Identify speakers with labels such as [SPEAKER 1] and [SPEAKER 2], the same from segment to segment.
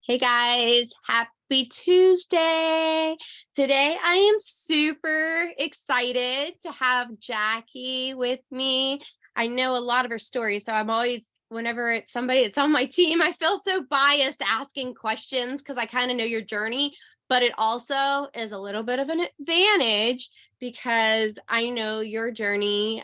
[SPEAKER 1] Hey guys, happy Tuesday. Today I am super excited to have Jackie with me. I know a lot of her stories, so I'm always, whenever it's somebody that's on my team, I feel so biased asking questions because I kind of know your journey, but it also is a little bit of an advantage because I know your journey.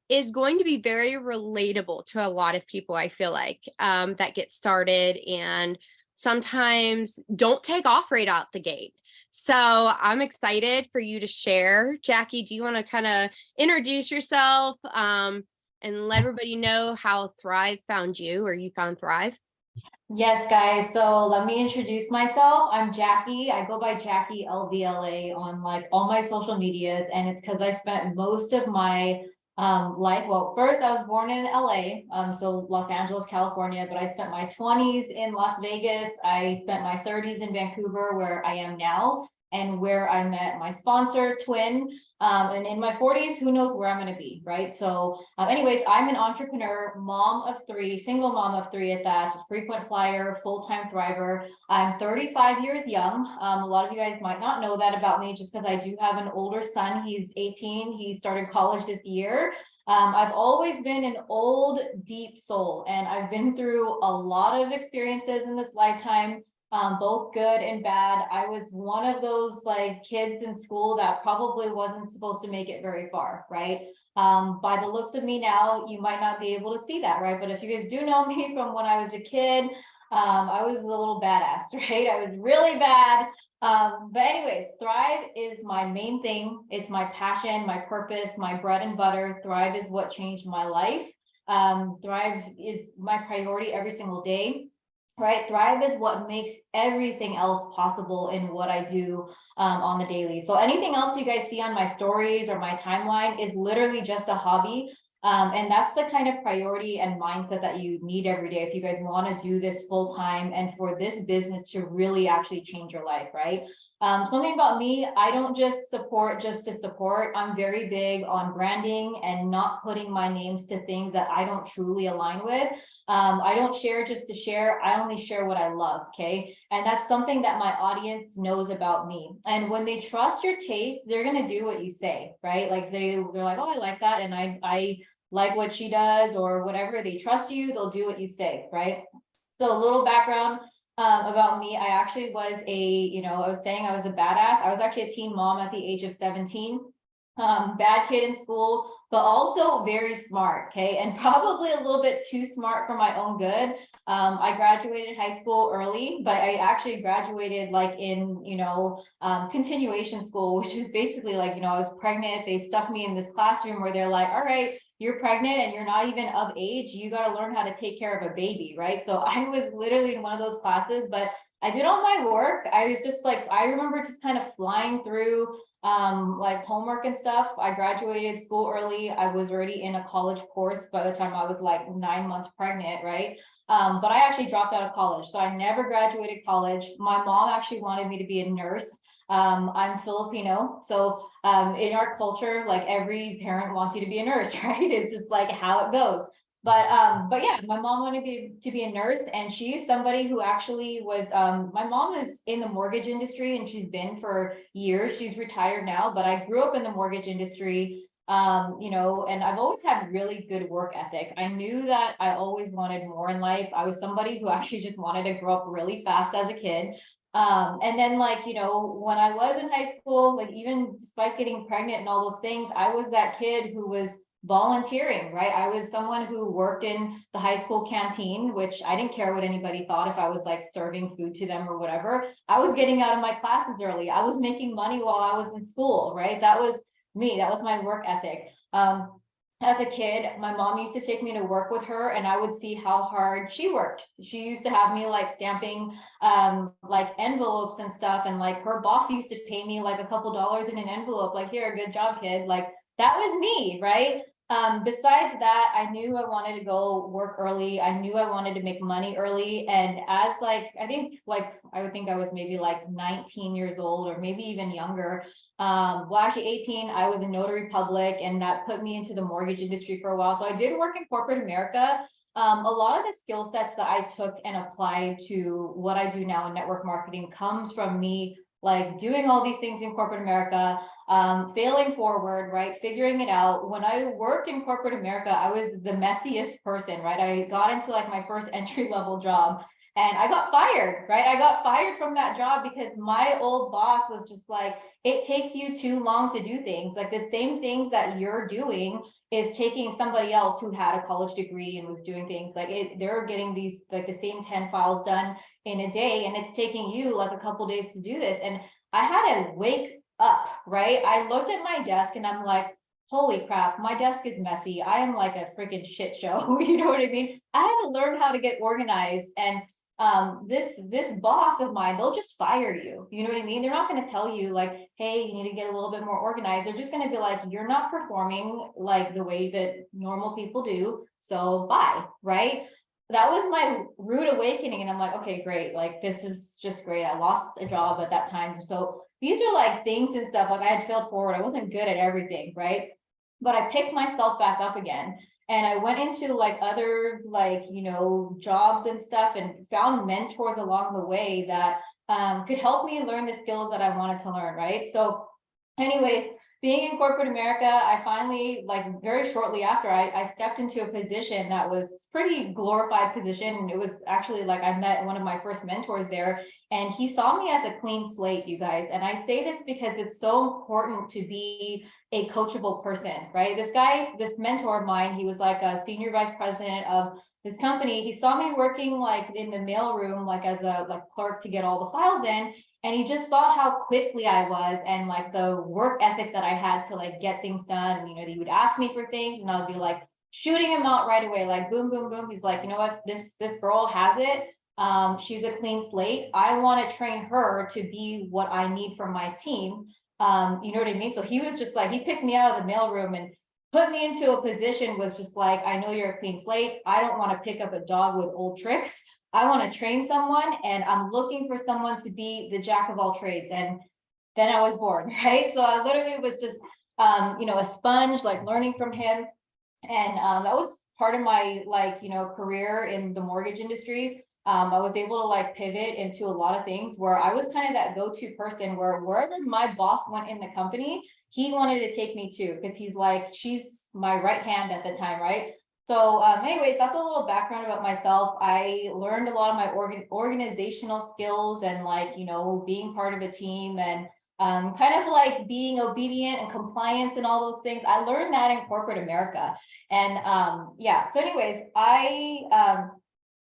[SPEAKER 1] Is going to be very relatable to a lot of people, I feel like, that get started and sometimes don't take off right out the gate. So I'm excited for you to share. Jackie, do you want to kind of introduce yourself and let everybody know how Thrive found you or you found Thrive?
[SPEAKER 2] Yes, guys. So let me introduce myself. I'm Jackie. I go by Jackie LVLA on like all my social medias, and it's because I spent most of my life. Well, first I was born in LA, so Los Angeles, California, but I spent my 20s in Las Vegas. I spent my 30s in Vancouver, where I am now, and where I met my sponsor, Twin. And in my 40s, who knows where I'm going to be, right? So, anyways, I'm an entrepreneur, mom of three, single mom of three at that, frequent flyer, full-time thriver. I'm 35 years young. A lot of you guys might not know that about me just because I do have an older son. He's 18. He started college this year. I've always been an old, deep soul, and I've been through a lot of experiences in this lifetime, both good and bad. I was one of those like kids in school that probably wasn't supposed to make it very far, right? By the looks of me now, you might not be able to see that, right? But if you guys do know me from when I was a kid, I was a little badass, right? I was really bad. But anyways, Thrive is my main thing. It's my passion, my purpose, my bread and butter. Thrive is what changed my life. Thrive is my priority every single day, right? Thrive is what makes everything else possible in what I do on the daily. So anything else you guys see on my stories or my timeline is literally just a hobby. And that's the kind of priority and mindset that you need every day if you guys want to do this full time and for this business to really actually change your life, right? Something about me, I don't just support just to support. I'm very big on branding and not putting my names to things that I don't truly align with. I don't share just to share. I only share what I love. Okay. And that's something that my audience knows about me. And when they trust your taste, they're going to do what you say, right? Like they're like, oh, I like that. And I like what she does or whatever. They trust you. They'll do what you say. Right. So a little background about me. I actually was I was saying I was a badass. I was actually a teen mom at the age of 17. Bad kid in school, but also very smart, okay, and probably a little bit too smart for my own good. I graduated high school early, but I actually graduated like in continuation school, which is basically like, I was pregnant. They stuck me in this classroom where they're like, all right, you're pregnant and you're not even of age, you got to learn how to take care of a baby, right? So I was literally in one of those classes, but I did all my work. I was just like, I remember just kind of flying through like homework and stuff. I graduated school early. I was already in a college course by the time I was like 9 months pregnant, right? But I actually dropped out of college, so I never graduated college. My mom actually wanted me to be a nurse. I'm Filipino, so in our culture, like every parent wants you to be a nurse, right? It's just like how it goes. But yeah, my mom wanted to be a nurse, and she's somebody who actually was my mom is in the mortgage industry and she's been for years. She's retired now, but I grew up in the mortgage industry. And I've always had really good work ethic. I knew that I always wanted more in life. I was somebody who actually just wanted to grow up really fast as a kid. And then like, when I was in high school, like even despite getting pregnant and all those things, I was that kid who was volunteering, right? I was someone who worked in the high school canteen, which I didn't care what anybody thought if I was like serving food to them or whatever. I was getting out of my classes early. I was making money while I was in school, right? That was me. That was my work ethic. As a kid, my mom used to take me to work with her and I would see how hard she worked. She used to have me like stamping like envelopes and stuff, and like her boss used to pay me like a couple dollars in an envelope, like, here, good job, kid. Like that was me, right? Besides that, I knew I wanted to go work early. I knew I wanted to make money early. And as like, I would think I was maybe like 19 years old or maybe even younger. Well, actually 18, I was a notary public, and that put me into the mortgage industry for a while. So I did work in corporate America. a lot of the skill sets that I took and applied to what I do now in network marketing comes from me like doing all these things in corporate America, failing forward, right? Figuring it out. When I worked in corporate America, I was the messiest person, right? I got into like my first entry level job and I got fired, right? I got fired from that job because my old boss was just like, it takes you too long to do things. Like the same things that you're doing is taking somebody else who had a college degree and was doing things like it, they're getting these like the same 10 files done in a day, and it's taking you like a couple days to do this. And I had to wake up, right? I looked at my desk and I'm like, holy crap, my desk is messy. I am like a freaking shit show. You know what I mean? I had to learn how to get organized. And this boss of mine, they'll just fire you. You know what I mean? They're not going to tell you like, hey, you need to get a little bit more organized. They're just going to be like, you're not performing like the way that normal people do. So bye, right? That was my rude awakening. And I'm like, okay, great. Like, this is just great. I lost a job at that time. So these are like things and stuff. Like I had failed forward. I wasn't good at everything, right? But I picked myself back up again and I went into like other like jobs and stuff and found mentors along the way that could help me learn the skills that I wanted to learn, right? So anyways, being in corporate America, I finally, like very shortly after, I stepped into a position that was pretty glorified position. And it was actually like I met one of my first mentors there and he saw me as a clean slate, you guys. And I say this because it's so important to be a coachable person, right? This mentor of mine, he was like a senior vice president of this company. He saw me working like in the mailroom, like as a like clerk to get all the files in. And he just saw how quickly I was and like the work ethic that I had to like get things done. He would ask me for things and I would be like shooting him out right away, like boom, boom, boom. He's like, you know what, this girl has it. She's a clean slate. I want to train her to be what I need for my team. You know what I mean? So he was just like, he picked me out of the mailroom and put me into a position was just like, I know you're a clean slate. I don't want to pick up a dog with old tricks. I want to train someone and I'm looking for someone to be the jack of all trades. And then I was born, right? So I literally was just, a sponge, like learning from him. And that was part of my career in the mortgage industry. I was able to like pivot into a lot of things where I was kind of that go-to person where wherever my boss went in the company, he wanted to take me to because he's like, she's my right hand at the time, right? So anyways, that's a little background about myself. I learned a lot of my organizational skills and being part of a team and kind of like being obedient and compliance and all those things. I learned that in corporate America. And yeah, so anyways, I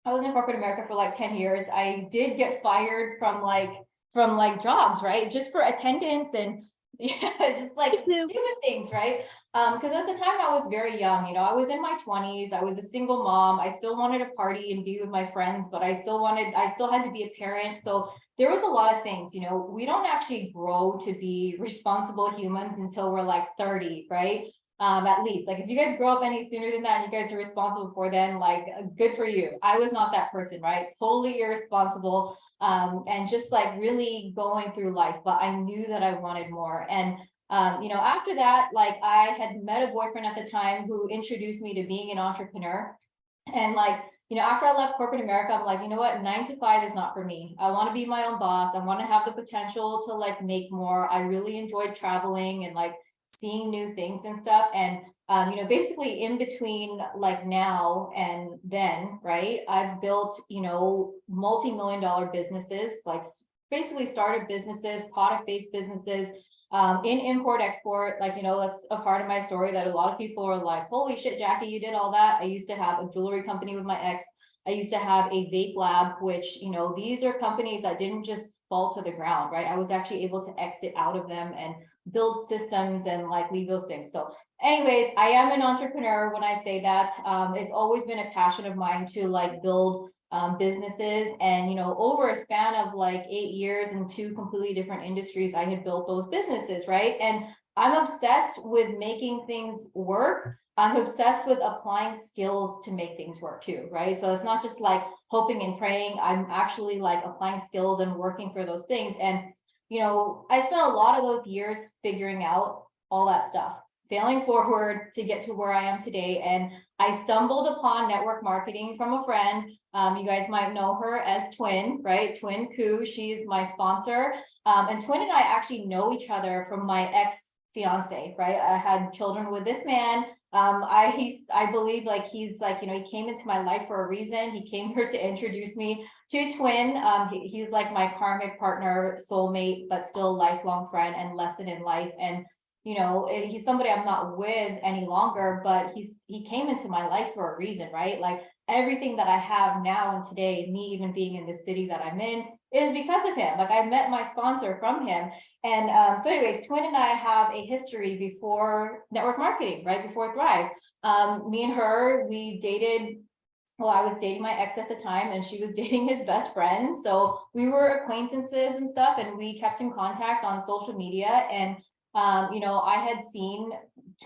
[SPEAKER 2] was in corporate America for like 10 years. I did get fired from like jobs, right? Just for attendance and yeah, just like
[SPEAKER 1] Me too.
[SPEAKER 2] stupid things, right? Because at the time I was very young, I was in my 20s, I was a single mom, I still wanted to party and be with my friends, but I still had to be a parent. So there was a lot of things, we don't actually grow to be responsible humans until we're like 30, right? At least like if you guys grow up any sooner than that and you guys are responsible for them, like good for you. I was not that person, right? Totally irresponsible, and just like really going through life, but I knew that I wanted more. And after that, like I had met a boyfriend at the time who introduced me to being an entrepreneur. And after I left corporate America, I'm like, you know what, 9 to 5 is not for me. I want to be my own boss. I want to have the potential to like make more. I really enjoyed traveling and like seeing new things and stuff. And basically in between like now and then, right, I've built, multi-million-dollar businesses, like basically started businesses, product-based businesses, in import export. Like, that's a part of my story that a lot of people are like, holy shit, Jackie, you did all that. I used to have a jewelry company with my ex. I used to have a vape lab, which, these are companies that didn't just fall to the ground, right? I was actually able to exit out of them and build systems and like leave those things. So anyways, I am an entrepreneur when I say that. It's always been a passion of mine to like build businesses. And over a span of like 8 years in two completely different industries, I had built those businesses, right? And I'm obsessed with making things work. I'm obsessed with applying skills to make things work too, right? So it's not just like hoping and praying. I'm actually like applying skills and working for those things. And I spent a lot of those years figuring out all that stuff. failing forward to get to where I am today. And I stumbled upon network marketing from a friend. You guys might know her as Twin, right? Twin Koo, she's my sponsor. And Twin and I actually know each other from my ex-fiance, right? I had children with this man. I believe like he's like, he came into my life for a reason. He came here to introduce me to Twin. He's like my karmic partner, soulmate, but still lifelong friend and lesson in life. And he's somebody I'm not with any longer, but he came into my life for a reason, right? Like everything that I have now and today, me even being in the city that I'm in, is because of him. Like I met my sponsor from him. And so anyways, Twin and I have a history before network marketing, right? Before Thrive. Me and her, we dated. Well, I was dating my ex at the time and she was dating his best friend. So we were acquaintances and stuff, and we kept in contact on social media. And I had seen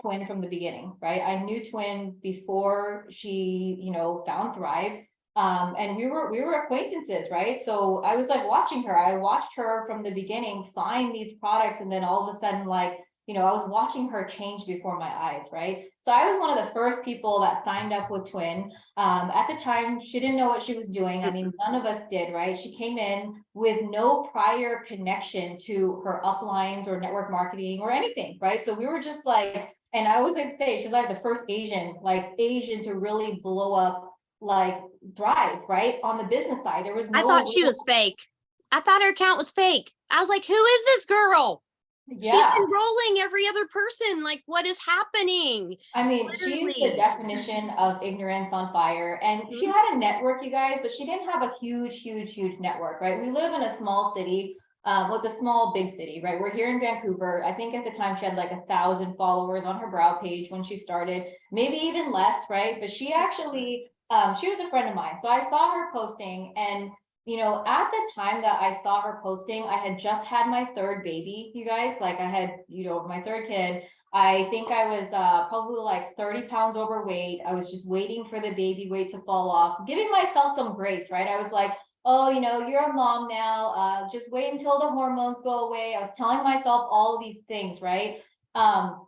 [SPEAKER 2] Twin from the beginning, right? I knew Twin before she, found Thrive. And we were acquaintances, right? So I was like watching her. I watched her from the beginning sign these products, and then all of a sudden, like, I was watching her change before my eyes, right? So I was one of the first people that signed up with Twin. At the time, she didn't know what she was doing. I mean, none of us did, right? She came in with no prior connection to her uplines or network marketing or anything, right? So we were just like, and I always like to say, she's like the first Asian to really blow up, like Thrive, right? On the business side, there was
[SPEAKER 1] I
[SPEAKER 2] no
[SPEAKER 1] thought she
[SPEAKER 2] real,
[SPEAKER 1] was fake. I thought her account was fake. I was like, who is this girl? She's
[SPEAKER 2] yeah.
[SPEAKER 1] enrolling every other person. Like, what is happening?
[SPEAKER 2] I mean, she's the
[SPEAKER 1] Literally.
[SPEAKER 2] definition of ignorance on fire. And she
[SPEAKER 1] Mhm.
[SPEAKER 2] had a network, you guys, but she didn't have a huge network, right? We live in a small city. Well, it's a small, big city, right? We're here in Vancouver. I think at the time she had like 1,000 followers on her brow page when she started, maybe even less, right? But she actually, she was a friend of mine. So I saw her posting, and at the time that I saw her posting, I had just had my third baby, you guys. Like I had, my third kid. I think I was probably like 30 pounds overweight. I was just waiting for the baby weight to fall off, giving myself some grace, right? I was like, oh, you're a mom now. Just wait until the hormones go away. I was telling myself all these things, right? Um,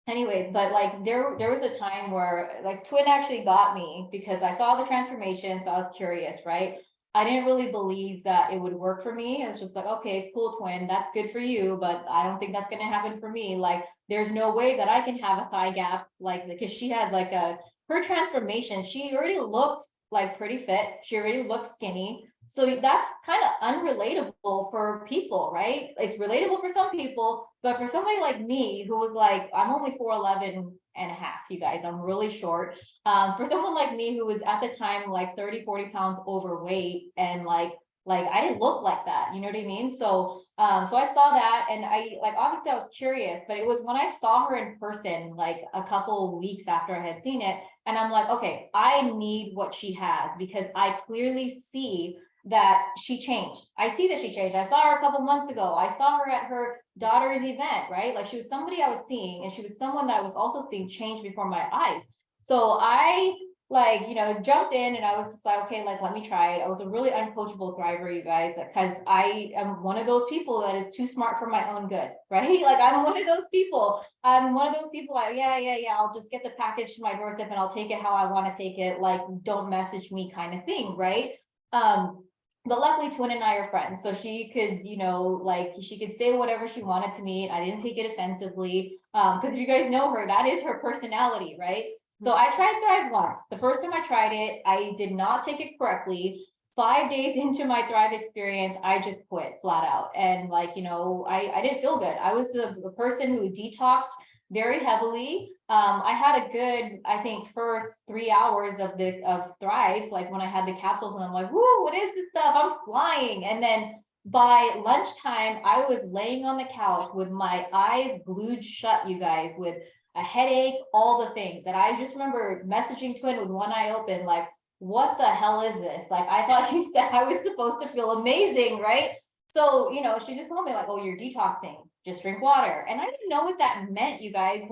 [SPEAKER 2] anyways, but like there was a time where like Twin actually got me because I saw the transformation, so I was curious, right? I didn't really believe that it would work for me. I was just like, okay, cool, Twin, that's good for you, but I don't think that's going to happen for me. Like, there's no way that I can have a thigh gap, like, because she had like her transformation, she already looked like pretty fit. She already looked skinny. So that's kind of unrelatable for people, right? It's relatable for some people, but for somebody like me who was like, I'm only 4'11" and a half, you guys, I'm really short. For someone like me who was at the time like 30, 40 pounds overweight, and like I didn't look like that, you know what I mean? So I saw that, and I like, obviously I was curious, but it was when I saw her in person like a couple weeks after I had seen it, and I'm like, okay, I need what she has, because I clearly see that she changed. I see that she changed. I saw her a couple months ago. I saw her at her daughter's event, right? Like she was somebody I was seeing, and she was someone that I was also seeing change before my eyes. So I like, jumped in, and I was just like, okay, like, let me try it. I was a really uncoachable thriver, you guys, because I am one of those people that is too smart for my own good, right? Like, I'm one of those people. I'm one of those people like, yeah, I'll just get the package to my doorstep and I'll take it how I want to take it. Like, don't message me kind of thing, right? But luckily Twin and I are friends, so she could, like she could say whatever she wanted to me. I didn't take it offensively. Because if you guys know her, that is her personality, right? So I tried Thrive once. The first time I tried it, I did not take it correctly. 5 days into my Thrive experience, I just quit flat out. And like, I didn't feel good. I was a person who detoxed very heavily. I had a good, I think, first 3 hours of Thrive, like when I had the capsules, and I'm like, whoo, what is this stuff? I'm flying. And then by lunchtime, I was laying on the couch with my eyes glued shut, you guys, with a headache, all the things. And I just remember messaging Twin with one eye open, like, what the hell is this? Like, I thought he said I was supposed to feel amazing, right? So, she just told me like, oh, you're detoxing, just drink water. And I didn't know what that meant, you guys.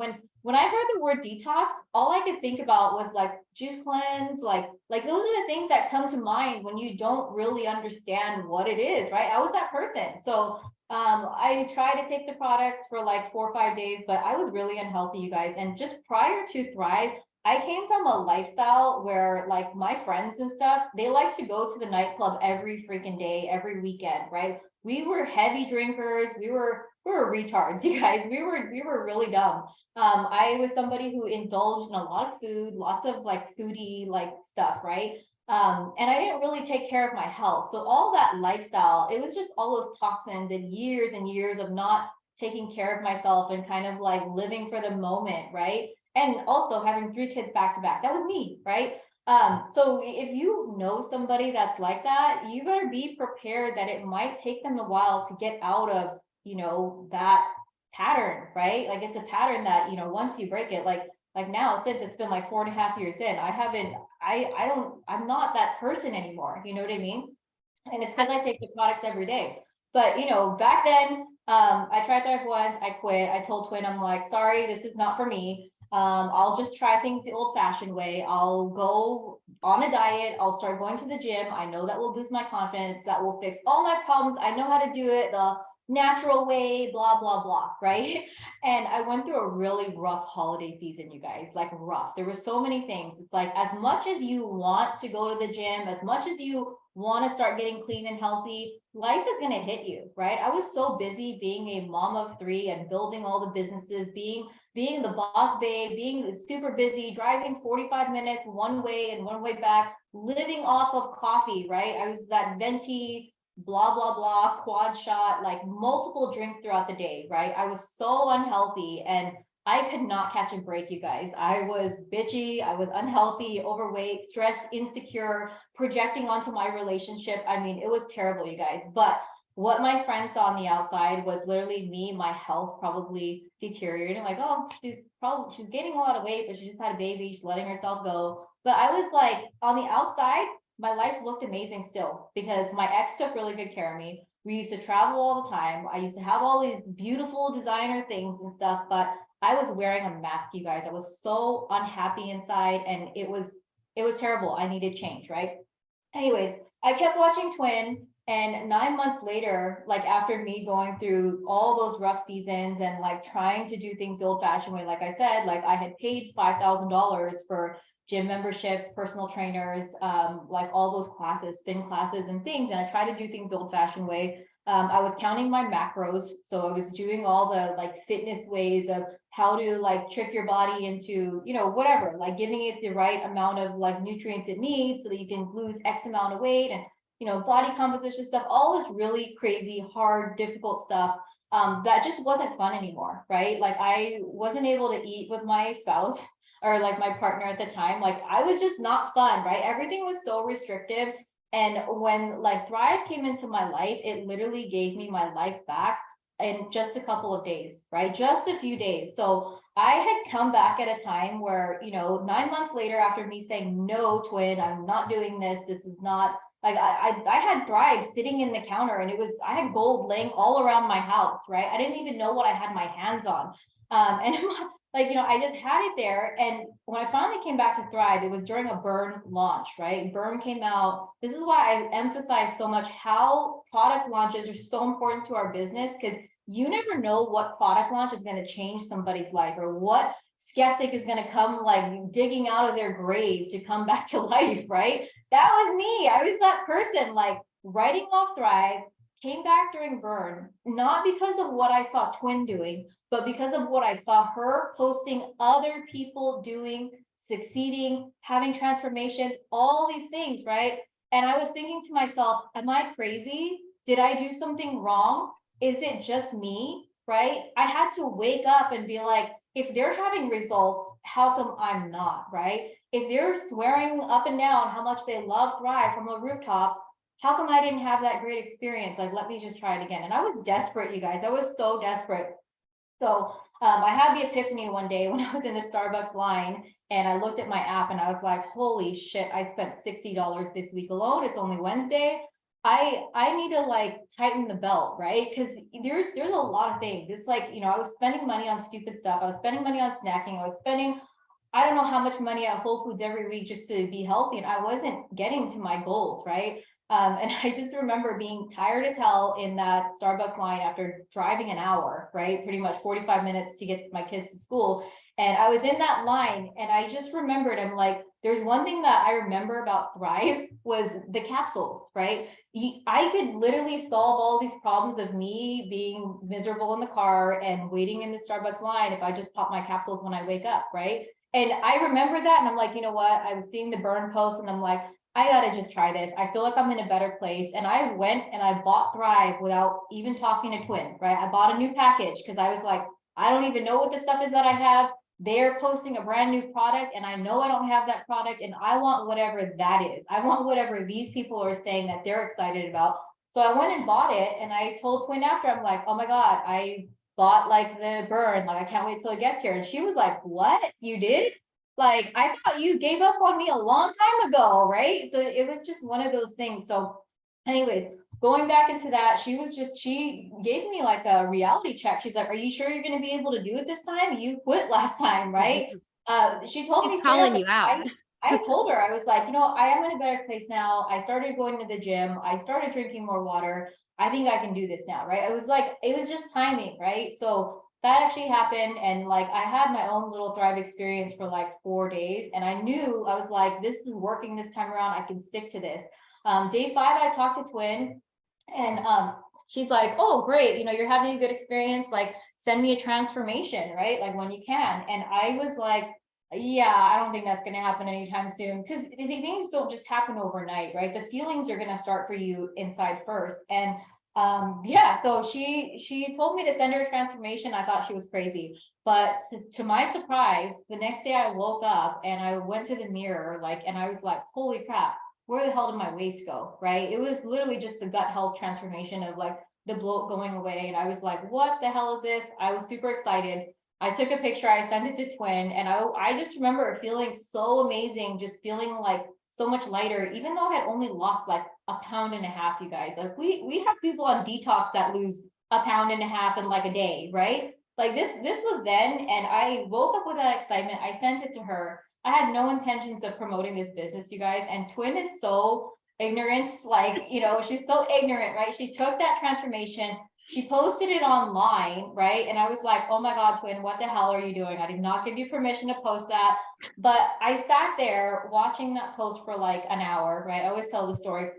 [SPEAKER 2] when I heard the word detox, all I could think about was like juice cleanse, like those are the things that come to mind when you don't really understand what it is, right? I was that person. So I tried to take the products for like 4 or 5 days, but I was really unhealthy, you guys. And just prior to Thrive, I came from a lifestyle where like my friends and stuff, they like to go to the nightclub every freaking day, every weekend, right? We were heavy drinkers. We were retards, you guys. We were really dumb. I was somebody who indulged in a lot of food, lots of like foodie like stuff, right? And I didn't really take care of my health. So all that lifestyle, it was just all those toxins and years of not taking care of myself and kind of like living for the moment, right? And also having 3 kids back to back. That was me, right? So if you know somebody that's like that, you better be prepared that it might take them a while to get out of, that pattern, right? Like it's a pattern that, once you break it, like now, since it's been like 4.5 years in, I haven't, I don't, I'm not that person anymore. You know what I mean? And it's because I take the products every day. But back then, I tried Thrive once, I quit. I told Twin, I'm like, sorry, this is not for me. I'll just try things the old-fashioned way. I'll go on a diet. I'll start going to the gym. I know that will boost my confidence. That will fix all my problems. I know how to do it the natural way, blah, blah, blah, right? And I went through a really rough holiday season, you guys, like rough. There were so many things. It's like, as much as you want to go to the gym, as much as you want to start getting clean and healthy, life is going to hit you, right? I was so busy being a mom of 3 and building all the businesses, being the boss babe, being super busy, driving 45 minutes one way and one way back, living off of coffee, right? I was that venti, blah, blah, blah, quad shot, like multiple drinks throughout the day, right? I was so unhealthy and I could not catch a break, you guys. I was bitchy, I was unhealthy, overweight, stressed, insecure, projecting onto my relationship. I mean, it was terrible, you guys. But what my friends saw on the outside was literally me, my health probably deteriorating. Like, oh, she's gaining a lot of weight, but she just had a baby, she's letting herself go. But I was like, on the outside, my life looked amazing still because my ex took really good care of me. We used to travel all the time. I used to have all these beautiful designer things and stuff, but I was wearing a mask, you guys. I was so unhappy inside and it was terrible. I needed change, right? Anyways, I kept watching Twin, and 9 months later, like after me going through all those rough seasons and like trying to do things the old-fashioned way, like I said, like I had paid $5,000 for gym memberships, personal trainers, like all those classes, spin classes and things, and I tried to do things the old-fashioned way. I was counting my macros, so I was doing all the like fitness ways of how to like trick your body into, whatever, like giving it the right amount of like nutrients it needs so that you can lose X amount of weight and, body composition stuff, all this really crazy, hard, difficult stuff. That just wasn't fun anymore, right? Like I wasn't able to eat with my spouse or like my partner at the time. Like I was just not fun, right? Everything was so restrictive. And when like Thrive came into my life, it literally gave me my life back in just a couple of days, right? Just a few days. So I had come back at a time where, 9 months later, after me saying, no, Twin, I'm not doing this. This is not like I had Thrive sitting in the counter and I had gold laying all around my house, right? I didn't even know what I had my hands on. And like, I just had it there. And when I finally came back to Thrive, it was during a Burn launch, right? Burn came out. This is why I emphasize so much how product launches are so important to our business, because you never know what product launch is going to change somebody's life or what skeptic is going to come like digging out of their grave to come back to life, right? That was me. I was that person like writing off Thrive, came back during Burn, not because of what I saw Twin doing, but because of what I saw her posting other people doing, succeeding, having transformations, all these things, right? And I was thinking to myself, am I crazy? Did I do something wrong? Is it just me? Right? I had to wake up and be like, if they're having results, how come I'm not? Right? If they're swearing up and down how much they love Thrive from the rooftops, how come I didn't have that great experience? Like, let me just try it again. And I was desperate, you guys. I was so desperate. So I had the epiphany one day when I was in the Starbucks line and I looked at my app and I was like, holy shit, I spent $60 this week alone. It's only Wednesday. I need to like tighten the belt, right? Because there's a lot of things. It's like, I was spending money on stupid stuff. I was spending money on snacking. I was spending, I don't know how much money at Whole Foods every week just to be healthy, and I wasn't getting to my goals, right? And I just remember being tired as hell in that Starbucks line after driving an hour, right? Pretty much 45 minutes to get my kids to school. And I was in that line and I just remembered, I'm like, there's one thing that I remember about Thrive was the capsules, right? I could literally solve all these problems of me being miserable in the car and waiting in the Starbucks line if I just pop my capsules when I wake up, right? And I remember that, and I'm like, you know what? I was seeing the burn post, and I'm like, I gotta just try this. I feel like I'm in a better place. And I went and I bought Thrive without even talking to Twin, right? I bought a new package because I was like, I don't even know what the stuff is that I have. They're posting a brand new product, and I know I don't have that product, and I want whatever that is. I want whatever these people are saying that they're excited about. So I went and bought it, and I told Twin after, I'm like, oh my God, I bought like the burn, like I can't wait till it gets here. And she was like, what, you did? Like, I thought you gave up on me a long time ago, right? So it was just one of those things. So anyways, going back into that, she gave me like a reality check. She's like, are you sure you're going to be able to do it this time? You quit last time, right? She told
[SPEAKER 1] She's
[SPEAKER 2] me straight up,
[SPEAKER 1] calling you out.
[SPEAKER 2] I told her, I was like, I am in a better place now. I started going to the gym. I started drinking more water. I think I can do this now, right? It was like, it was just timing, right? So that actually happened. And like, I had my own little Thrive experience for like 4 days. And I knew, I was like, this is working this time around. I can stick to this. Day 5, I talked to Twin, and she's like, oh, great, you're having a good experience. Like, send me a transformation, right? Like when you can. And I was like, yeah, I don't think that's going to happen anytime soon, because the things don't just happen overnight, right? The feelings are going to start for you inside first. And yeah, so she told me to send her a transformation. I thought she was crazy, but to my surprise, the next day I woke up and I went to the mirror, like, and I was like, holy crap, where the hell did my waist go, right? It was literally just the gut health transformation of like the bloat going away. And I was like, what the hell is this? I was super excited. I took a picture, I sent it to Twin, and I just remember feeling so amazing, just feeling like so much lighter, even though I had only lost like a pound and a half, you guys. Like we have people on detox that lose a pound and a half in like a day, right? Like this was then, and I woke up with that excitement. I sent it to her. I had no intentions of promoting this business, you guys. And Twin is so ignorance, like, she's so ignorant, right? She took that transformation, she posted it online, right? And I was like, oh my God, Twin, what the hell are you doing? I did not give you permission to post that. But I sat there watching that post for like an hour, right? I always tell the story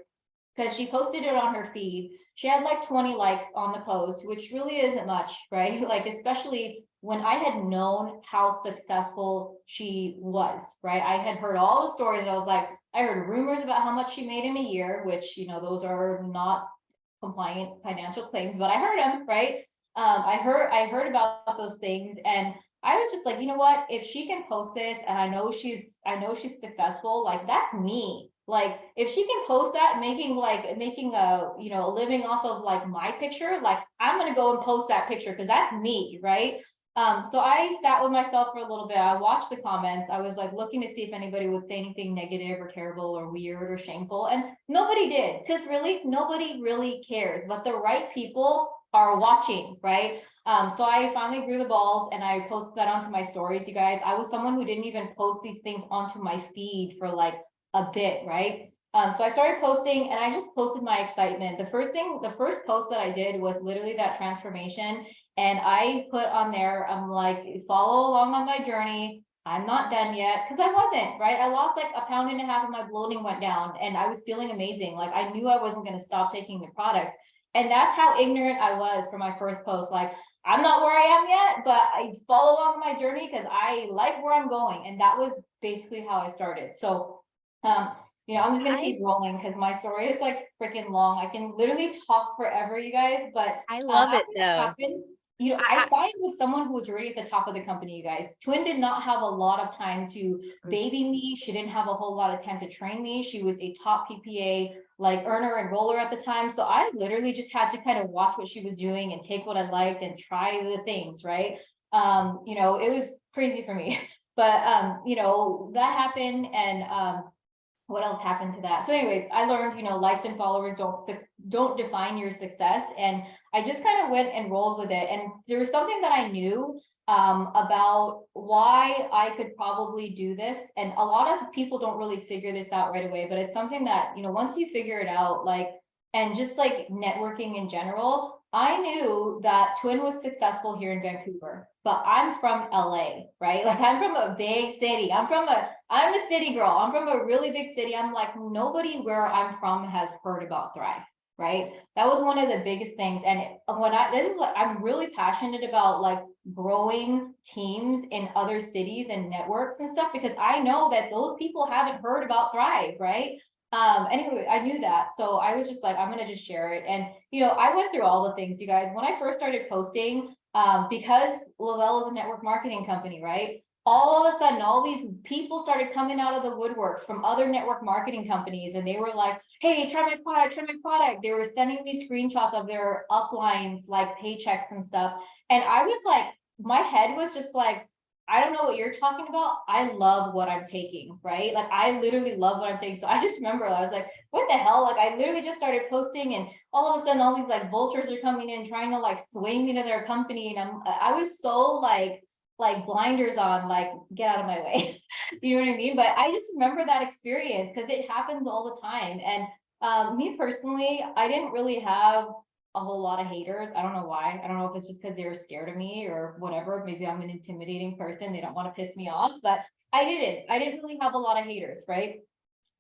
[SPEAKER 2] because she posted it on her feed. She had like 20 likes on the post, which really isn't much, right? Like, especially when I had known how successful she was, right? I had heard all the stories. I was like, I heard rumors about how much she made in a year, which, those are not compliant financial claims, but I heard them, right? I heard about those things, and I was just like, you know what? If she can post this, and I know she's successful, like that's me. Like if she can post that, making a living off of like my picture, like I'm gonna go and post that picture because that's me, right? So I sat with myself for a little bit. I watched the comments. I was like looking to see if anybody would say anything negative or terrible or weird or shameful. And nobody did, because really, nobody really cares. But the right people are watching, right? So I finally grew the balls and I posted that onto my stories, you guys. I was someone who didn't even post these things onto my feed for like a bit, right? So I started posting and I just posted my excitement. The first post that I did was literally that transformation. And I put on there, I'm like, follow along on my journey. I'm not done yet, because I wasn't, right? I lost like a pound and a half and my bloating went down and I was feeling amazing. Like I knew I wasn't going to stop taking the products. And that's how ignorant I was for my first post. Like, I'm not where I am yet, but I follow along my journey because I like where I'm going. And that was basically how I started. So, I'm just gonna
[SPEAKER 1] I
[SPEAKER 2] keep rolling because my story is like freaking long. I can literally talk forever, you guys. But
[SPEAKER 1] I love
[SPEAKER 2] after
[SPEAKER 1] it
[SPEAKER 2] that
[SPEAKER 1] though.
[SPEAKER 2] happened, I
[SPEAKER 1] I,
[SPEAKER 2] signed with someone who was already at the top of the company, you guys. Twin did not have a lot of time to
[SPEAKER 1] I
[SPEAKER 2] baby me. She didn't have a whole lot of time to train me. She was a top PPA like earner and roller at the time. So I literally just had to kind of watch what she was doing and take what I liked and try the things, right? It was crazy for me. But that happened, and what else happened to that? So anyways, I learned, likes and followers don't define your success. And I just kind of went and rolled with it. And there was something that I knew about why I could probably do this. And a lot of people don't really figure this out right away, but it's something that, once you figure it out, like, and just like networking in general, I knew that Twin was successful here in Vancouver, but I'm from LA, right? Like I'm from a big city. I'm a city girl. I'm from a really big city. I'm like, nobody where I'm from has heard about Thrive, right? That was one of the biggest things. And this is like, I'm really passionate about like growing teams in other cities and networks and stuff, because I know that those people haven't heard about Thrive, right? Anyway, I knew that. So I was just like, I'm going to just share it. And, I went through all the things, you guys, when I first started posting, because Lavelle is a network marketing company, right? All of a sudden, all these people started coming out of the woodworks from other network marketing companies. And they were like, hey, try my product, try my product. They were sending me screenshots of their uplines, like paychecks and stuff. And I was like, my head was just like, I don't know what you're talking about. I love what I'm taking, right? Like I literally love what I'm taking. So I just remember I was like, what the hell? Like I literally just started posting, and all of a sudden all these like vultures are coming in trying to like sway me to their company. And I was so like blinders on, like get out of my way. You know what I mean? But I just remember that experience because it happens all the time. And me personally, I didn't really have a whole lot of haters. I don't know why. I don't know if it's just because they were scared of me or whatever. Maybe I'm an intimidating person. They don't want to piss me off, but I didn't really have a lot of haters, right?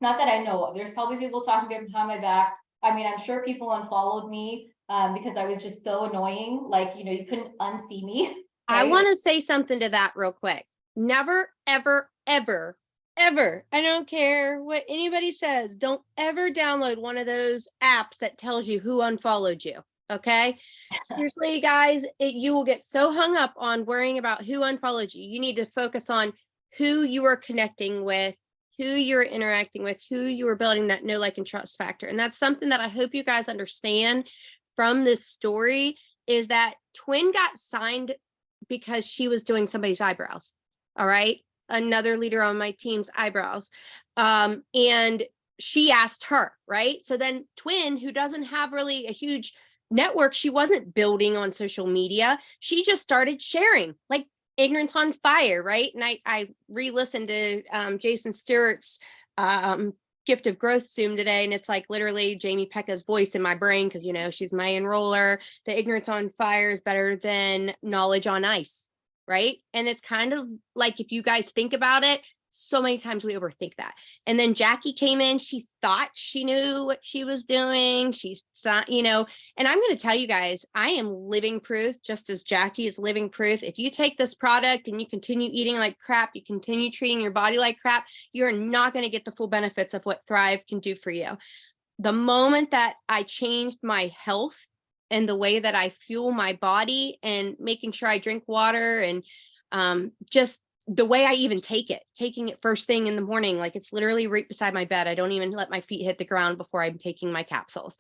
[SPEAKER 2] Not that I know of. There's probably people talking behind my back. I mean, I'm sure people unfollowed me because I was just so annoying. Like, you couldn't unsee me,
[SPEAKER 1] I
[SPEAKER 2] right?
[SPEAKER 1] want to say something to that real quick. Never, ever, ever, ever. I don't care what anybody says. Don't ever download one of those apps that tells you who unfollowed you. Okay. Seriously, guys, you will get so hung up on worrying about who unfollowed you. You need to focus on who you are connecting with, who you're interacting with, who you are building that know, like, and trust factor. And that's something that I hope you guys understand from this story is that Twin got signed because she was doing somebody's eyebrows. All right. Another leader on my team's eyebrows. And she asked her, right? So then Twin, who doesn't have really a huge network, she wasn't building on social media. She just started sharing like ignorance on fire, right? And I re-listened to Jason Stewart's gift of growth Zoom today, and it's like literally Jamie Pecca's voice in my brain because she's my enroller. The ignorance on fire is better than knowledge on ice, right? And it's kind of like, if you guys think about it, so many times we overthink that. And then Jackie came in, she thought she knew what she was doing. She's, and I'm going to tell you guys, I am living proof, just as Jackie is living proof. If you take this product and you continue eating like crap, you continue treating your body like crap, you're not going to get the full benefits of what Thrive can do for you. The moment that I changed my health and the way that I fuel my body and making sure I drink water and just the way I even taking it first thing in the morning, like it's literally right beside my bed. I don't even let my feet hit the ground before I'm taking my capsules.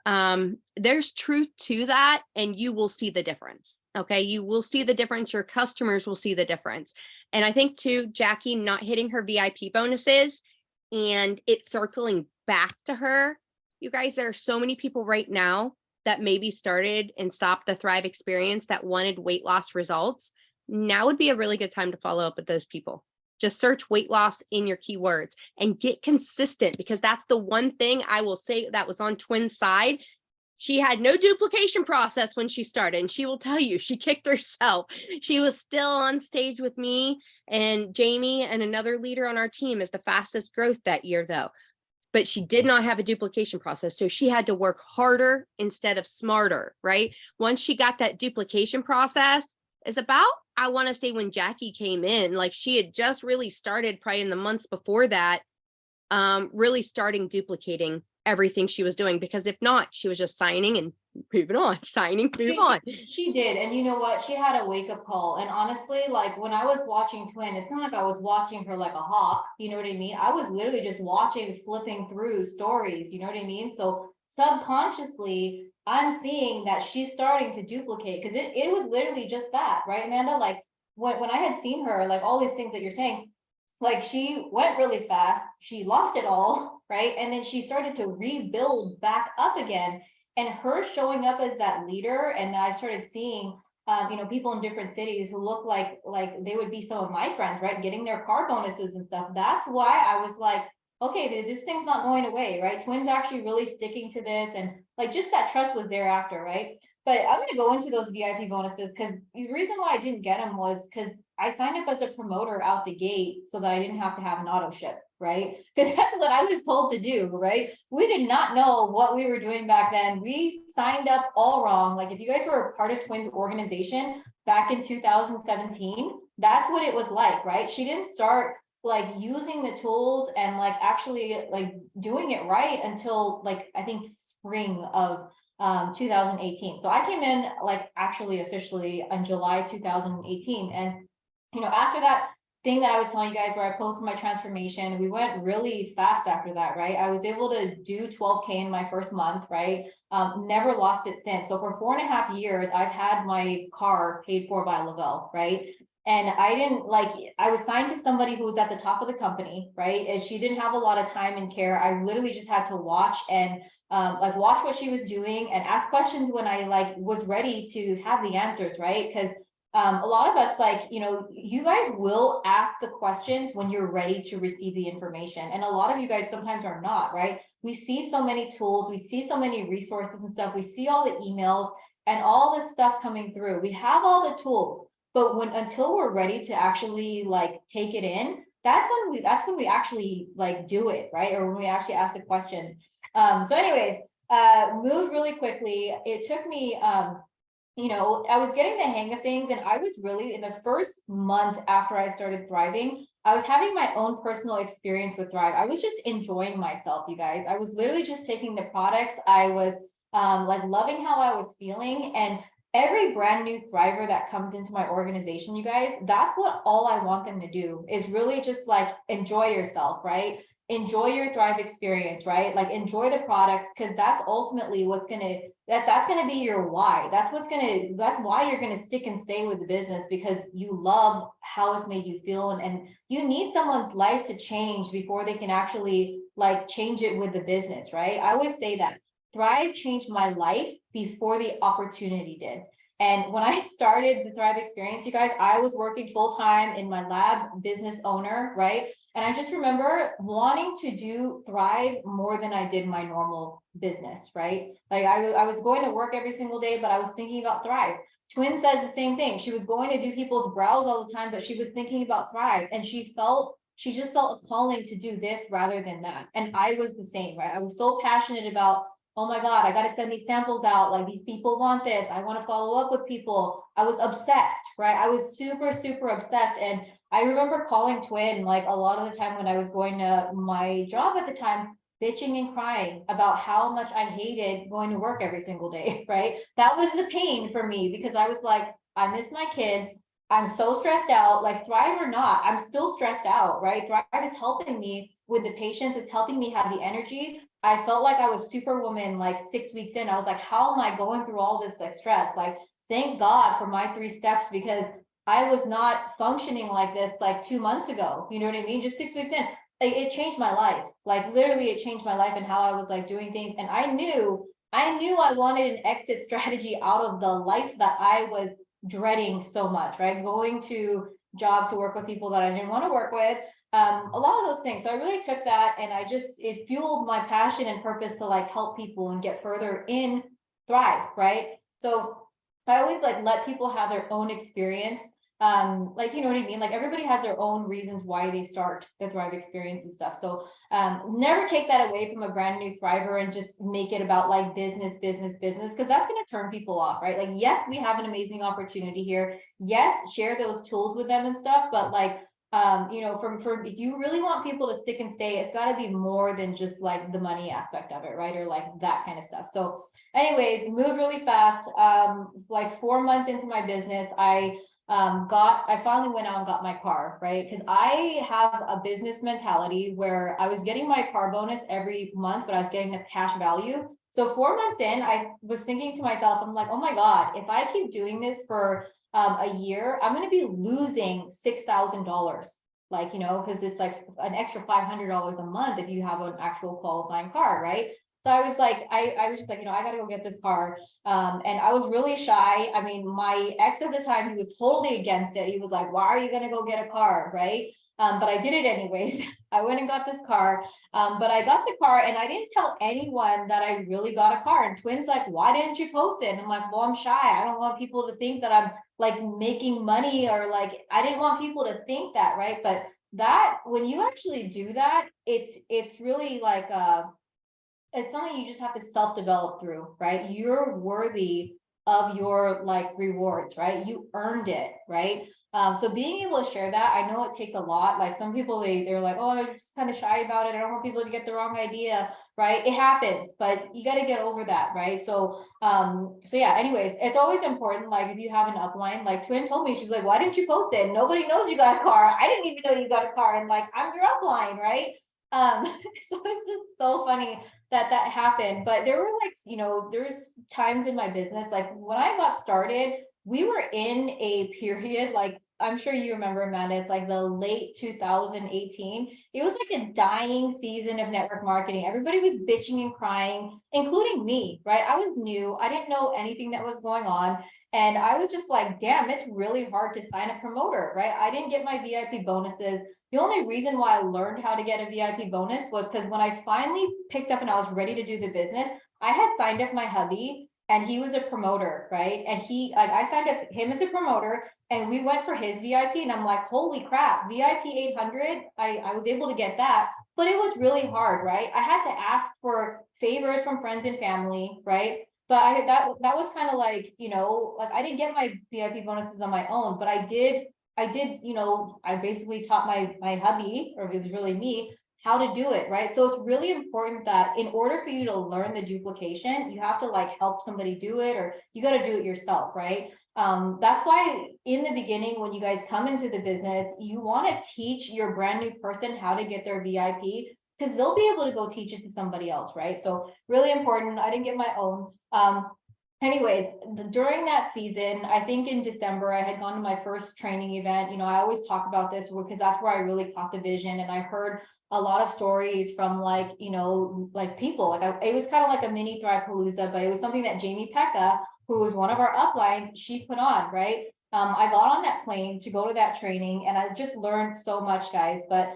[SPEAKER 1] There's truth to that, and you will see the difference. Okay. You will see the difference. Your customers will see the difference. And I think too, Jackie not hitting her VIP bonuses and it circling back to her. You guys, there are so many people right now that maybe started and stopped the Thrive experience that wanted weight loss results. Now would be a really good time to follow up with those people. Just search weight loss in your keywords and get consistent, because that's the one thing I will say that was on Twin's side. She had no duplication process when she started, and she will tell you she kicked herself. She was still on stage with me and Jamie and another leader on our team as the fastest growth that year, though. But she did not have a duplication process. So she had to work harder instead of smarter, right? Once she got that duplication process, is about, I want to say, when Jackie came in, like she had just really started probably in the months before that, really starting duplicating everything she was doing, because if not, she was just signing and moving on, signing, move on.
[SPEAKER 2] She did. And you know what? She had a wake-up call. And honestly, like when I was watching Twin, it's not like I was watching her like a hawk, you know what I mean? I was literally just watching, flipping through stories, you know what I mean? So subconsciously, I'm seeing that she's starting to duplicate, because it was literally just that, right, Amanda? Like when I had seen her, like all these things that you're saying, like she went really fast, she lost it all, right? And then she started to rebuild back up again. And her showing up as that leader, and I started seeing people in different cities who look like they would be some of my friends, right? Getting their car bonuses and stuff. That's why I was like, okay, this thing's not going away, right? Twins actually really sticking to this, and like just that trust was thereafter, right? But I'm gonna go into those VIP bonuses because the reason why I didn't get them was because I signed up as a promoter out the gate so that I didn't have to have an auto ship, right? Because that's what I was told to do, right? We did not know what we were doing back then. We signed up all wrong. Like if you guys were a part of Twins organization back in 2017, that's what it was like, right? She didn't start like using the tools and like actually like doing it right until like I think spring of 2018. So I came in like actually officially in July 2018. And after that thing that I was telling you guys where I posted my transformation, we went really fast after that, right? I was able to do 12K in my first month, right? Never lost it since. So for 4.5 years, I've had my car paid for by Lavelle, right? And I didn't like, I was signed to somebody who was at the top of the company, right? And she didn't have a lot of time and care. I literally just had to watch and like watch what she was doing and ask questions when I like was ready to have the answers, right? Because a lot of us like you guys will ask the questions when you're ready to receive the information, and a lot of you guys sometimes are not, right? We see so many tools, we see so many resources and stuff, we see all the emails and all this stuff coming through, we have all the tools, but when until we're ready to actually like take it in, that's when we actually like do it, right? Or when we actually ask the questions. So anyways, moved really quickly. It took me I was getting the hang of things, and I was really in the first month after I started thriving, I was having my own personal experience with Thrive. I was just enjoying myself, you guys. I was literally just taking the products. I was like loving how I was feeling. And every brand new thriver that comes into my organization, you guys, that's what all I want them to do is really just like enjoy yourself, right? Enjoy your Thrive experience, right? Like enjoy the products, because that's ultimately what's gonna that's gonna be your why. That's why you're gonna stick and stay with the business, because you love how it's made you feel, and you need someone's life to change before they can actually like change it with the business, right? I always say that Thrive changed my life before the opportunity did. And when I started the Thrive experience, you guys, I was working full time in my lab, business owner, right? And I just remember wanting to do Thrive more than I did my normal business, right? Like I was going to work every single day, but I was thinking about Thrive. Twin says the same thing. She was going to do people's brows all the time, but she was thinking about Thrive, and she just felt a calling to do this rather than that. And I was the same, right? I was so passionate about, oh my God, I got to send these samples out. Like these people want this. I want to follow up with people. I was obsessed, right? I was super, super obsessed. And I remember calling Twin like a lot of the time when I was going to my job at the time, bitching and crying about how much I hated going to work every single day, right? That was the pain for me, because I was like, I miss my kids. I'm so stressed out, like Thrive or not, I'm still stressed out, right? Thrive is helping me with the patients, it's helping me have the energy. I felt like I was superwoman like 6 weeks in. I was like, how am I going through all this like stress? Like, thank God for my 3 steps, because I was not functioning like this like 2 months ago. You know what I mean? Just 6 weeks in, like, it changed my life. Like literally, it changed my life and how I was like doing things. And I knew I wanted an exit strategy out of the life that I was dreading so much, right? Going to job to work with people that I didn't want to work with, a lot of those things. So I really took that, and it fueled my passion and purpose to like help people and get further in Thrive, right? So I always like let people have their own experience. Like, you know what I mean? Like everybody has their own reasons why they start the Thrive experience and stuff. So never take that away from a brand new thriver and just make it about like business, business, business, because that's going to turn people off, right? Like, yes, we have an amazing opportunity here. Yes, share those tools with them and stuff, but like from if you really want people to stick and stay, it's got to be more than just like the money aspect of it, right? Or like that kind of stuff. So anyways, moved really fast. Like 4 months into my business, I finally went out and got my car, right? Because I have a business mentality where I was getting my car bonus every month, but I was getting the cash value. So 4 months in, I was thinking to myself, I'm like, oh my God, if I keep doing this for a year, I'm going to be losing $6,000. like, because it's like an extra $500 a month if you have an actual qualifying car, right? So I was like, I was just like, I gotta go get this car. And I was really shy. I mean, my ex at the time, he was totally against it. He was like, why are you gonna go get a car, right? But I did it anyways. I went and got this car. But I got the car and I didn't tell anyone that I really got a car. And Twin's like, why didn't you post it? And I'm like, well, I'm shy. I don't want people to think that I'm like making money, or like, I didn't want people to think that, right? But that, when you actually do that, it's really like it's something you just have to self-develop through, right? You're worthy of your like rewards, right? You earned it, right? So being able to share that, I know it takes a lot. Like some people, they're like, oh, I'm just kind of shy about it. I don't want people to get the wrong idea, right? It happens, but you got to get over that, right? So yeah, anyways, it's always important. Like if you have an upline, like Twin told me, she's like, why didn't you post it? Nobody knows you got a car. I didn't even know you got a car. And like, I'm your upline, right? So it's just so funny that happened. But there were like, there's times in my business, like when I got started, we were in a period, like I'm sure you remember, Amanda, it's like the late 2018. It was like a dying season of network marketing. Everybody was bitching and crying, including me, right? I was new. I didn't know anything that was going on. And I was just like, damn, it's really hard to sign a promoter, right? I didn't get my VIP bonuses. The only reason why I learned how to get a VIP bonus was because when I finally picked up and I was ready to do the business, I had signed up my hubby and he was a promoter, right? And I signed up him as a promoter and we went for his VIP and I'm like, holy crap, VIP 800, I was able to get that, but it was really hard, right? I had to ask for favors from friends and family, right? But that was kind of like, like I didn't get my VIP bonuses on my own, but I did, I basically taught my hubby, or it was really me, how to do it, right? So it's really important that in order for you to learn the duplication, you have to like help somebody do it, or you got to do it yourself, right? That's why in the beginning, when you guys come into the business, you want to teach your brand new person how to get their VIP, because they'll be able to go teach it to somebody else, right? So really important. I didn't get my own. Anyways, during that season, I think in December, I had gone to my first training event. I always talk about this because that's where I really caught the vision. And I heard a lot of stories from like, like people, like it was kind of like a mini Thrive-palooza, but it was something that Jamie Pekka, who was one of our uplines, she put on, right? I got on that plane to go to that training and I just learned so much, guys. But,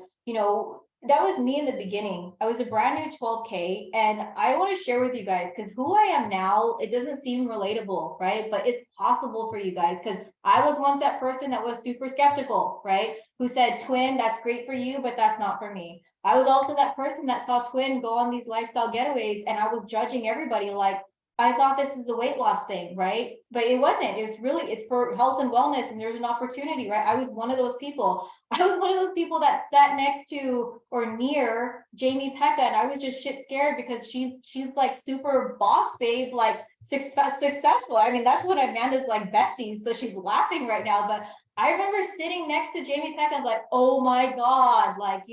[SPEAKER 2] that was me in the beginning. I was a brand new 12K, and I want to share with you guys because who I am now, it doesn't seem relatable, right? But it's possible for you guys because I was once that person that was super skeptical, right? Who said, Twin, that's great for you, but that's not for me. I was also that person that saw Twin go on these lifestyle getaways, and I was judging everybody like, I thought this is a weight loss thing, right? But it wasn't. It's for health and wellness, and there's an opportunity, right? I was one of those people. I was one of those people that sat next to or near Jamie Pekka, and I was just shit scared because she's like super boss babe, like successful. I mean, that's what Amanda's like besties, so she's laughing right now. But I remember sitting next to Jamie Pekka, like, oh my God, like,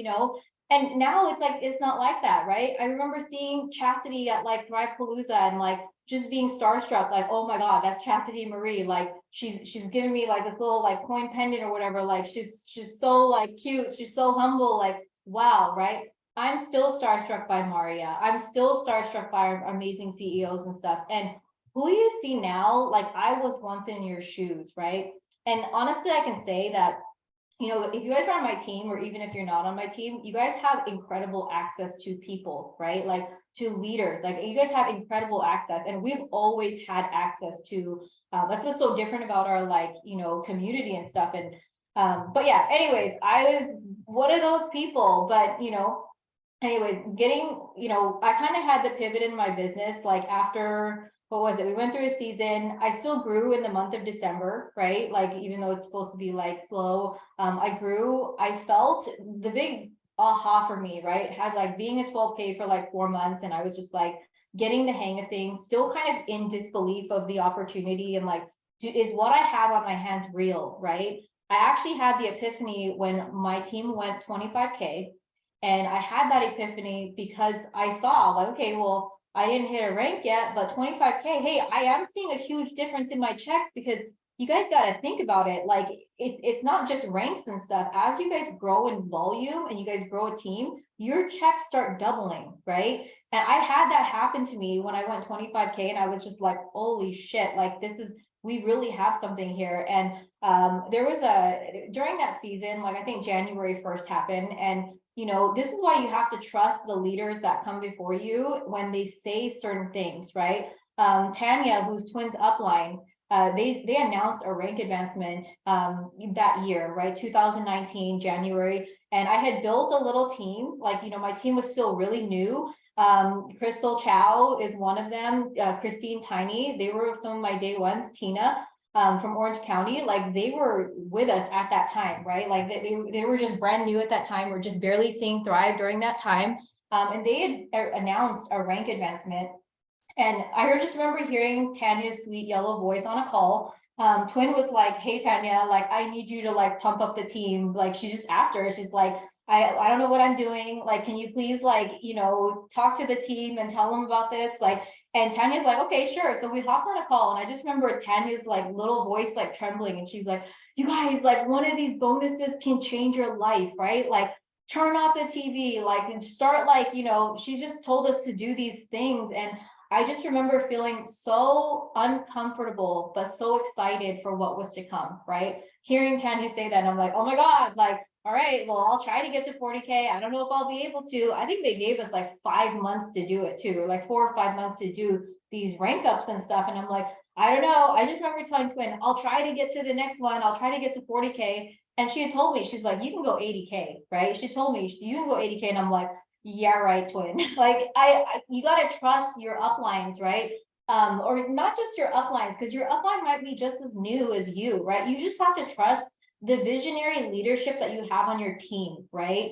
[SPEAKER 2] and now it's like it's not like that, right? I remember seeing Chastity at like Thrive-palooza and like just being starstruck, like, oh my God, that's Chastity Marie. Like she's giving me like this little like coin pendant or whatever. Like she's so like cute, she's so humble, like wow, right? I'm still starstruck by Maria. I'm still starstruck by our amazing CEOs and stuff. And who you see now, like I was once in your shoes, right? And honestly, I can say that if you guys are on my team, or even if you're not on my team, you guys have incredible access to people, right? Like to leaders, like you guys have incredible access, and we've always had access to, that's what's so different about our like, community and stuff. And, but yeah, anyways, I was one of those people, but anyways, I kind of had the pivot in my business, like after, what was it? We went through a season. I still grew in the month of December, right? Like, even though it's supposed to be like slow, I grew. I felt the big aha for me, right? Had like being a 12K for like 4 months, and I was just like getting the hang of things, still kind of in disbelief of the opportunity and like, is what I have on my hands real, right? I actually had the epiphany when my team went 25K. And I had that epiphany because I saw like, okay, well, I didn't hit a rank yet, but 25K, hey, I am seeing a huge difference in my checks because you guys got to think about it. Like it's not just ranks and stuff. As you guys grow in volume and you guys grow a team, your checks start doubling, right? And I had that happen to me when I went 25K, and I was just like, holy shit, like this is, we really have something here. And there was during that season, like I think January 1st happened, and this is why you have to trust the leaders that come before you when they say certain things, right? Tanya, who's Twins upline, they announced a rank advancement that year, right? 2019 January, and I had built a little team. Like, my team was still really new. Crystal Chow is one of them. Christine Tiny, they were some of my day ones. Tina from Orange County, like they were with us at that time, right? Like they were just brand new at that time. We're just barely seeing Thrive during that time. And they had announced a rank advancement. And I just remember hearing Tanya's sweet yellow voice on a call. Twin was like, hey, Tanya, like, I need you to like pump up the team. Like, she just asked her, she's like, I don't know what I'm doing. Like, can you please like, talk to the team and tell them about this? Like, and Tanya's like, okay, sure. So we hopped on a call, and I just remember Tanya's like little voice, like trembling. And she's like, you guys, like one of these bonuses can change your life, right? Like, turn off the TV, like, and start like, she just told us to do these things. And I just remember feeling so uncomfortable, but so excited for what was to come, right? Hearing Tanya say that, and I'm like, oh my God, like, all right, well, I'll try to get to 40K. I don't know if I'll be able to. I think they gave us like 5 months to do it too, like 4 or 5 months to do these rank ups and stuff. And I'm like, I don't know. I just remember telling Twin, I'll try to get to the next one. I'll try to get to 40K. And she had told me, she's like, you can go 80K, right? She told me you can go 80K. And I'm like, yeah, right, Twin. Like you got to trust your uplines, right? Or not just your uplines, because your upline might be just as new as you, right? You just have to trust the visionary leadership that you have on your team, right?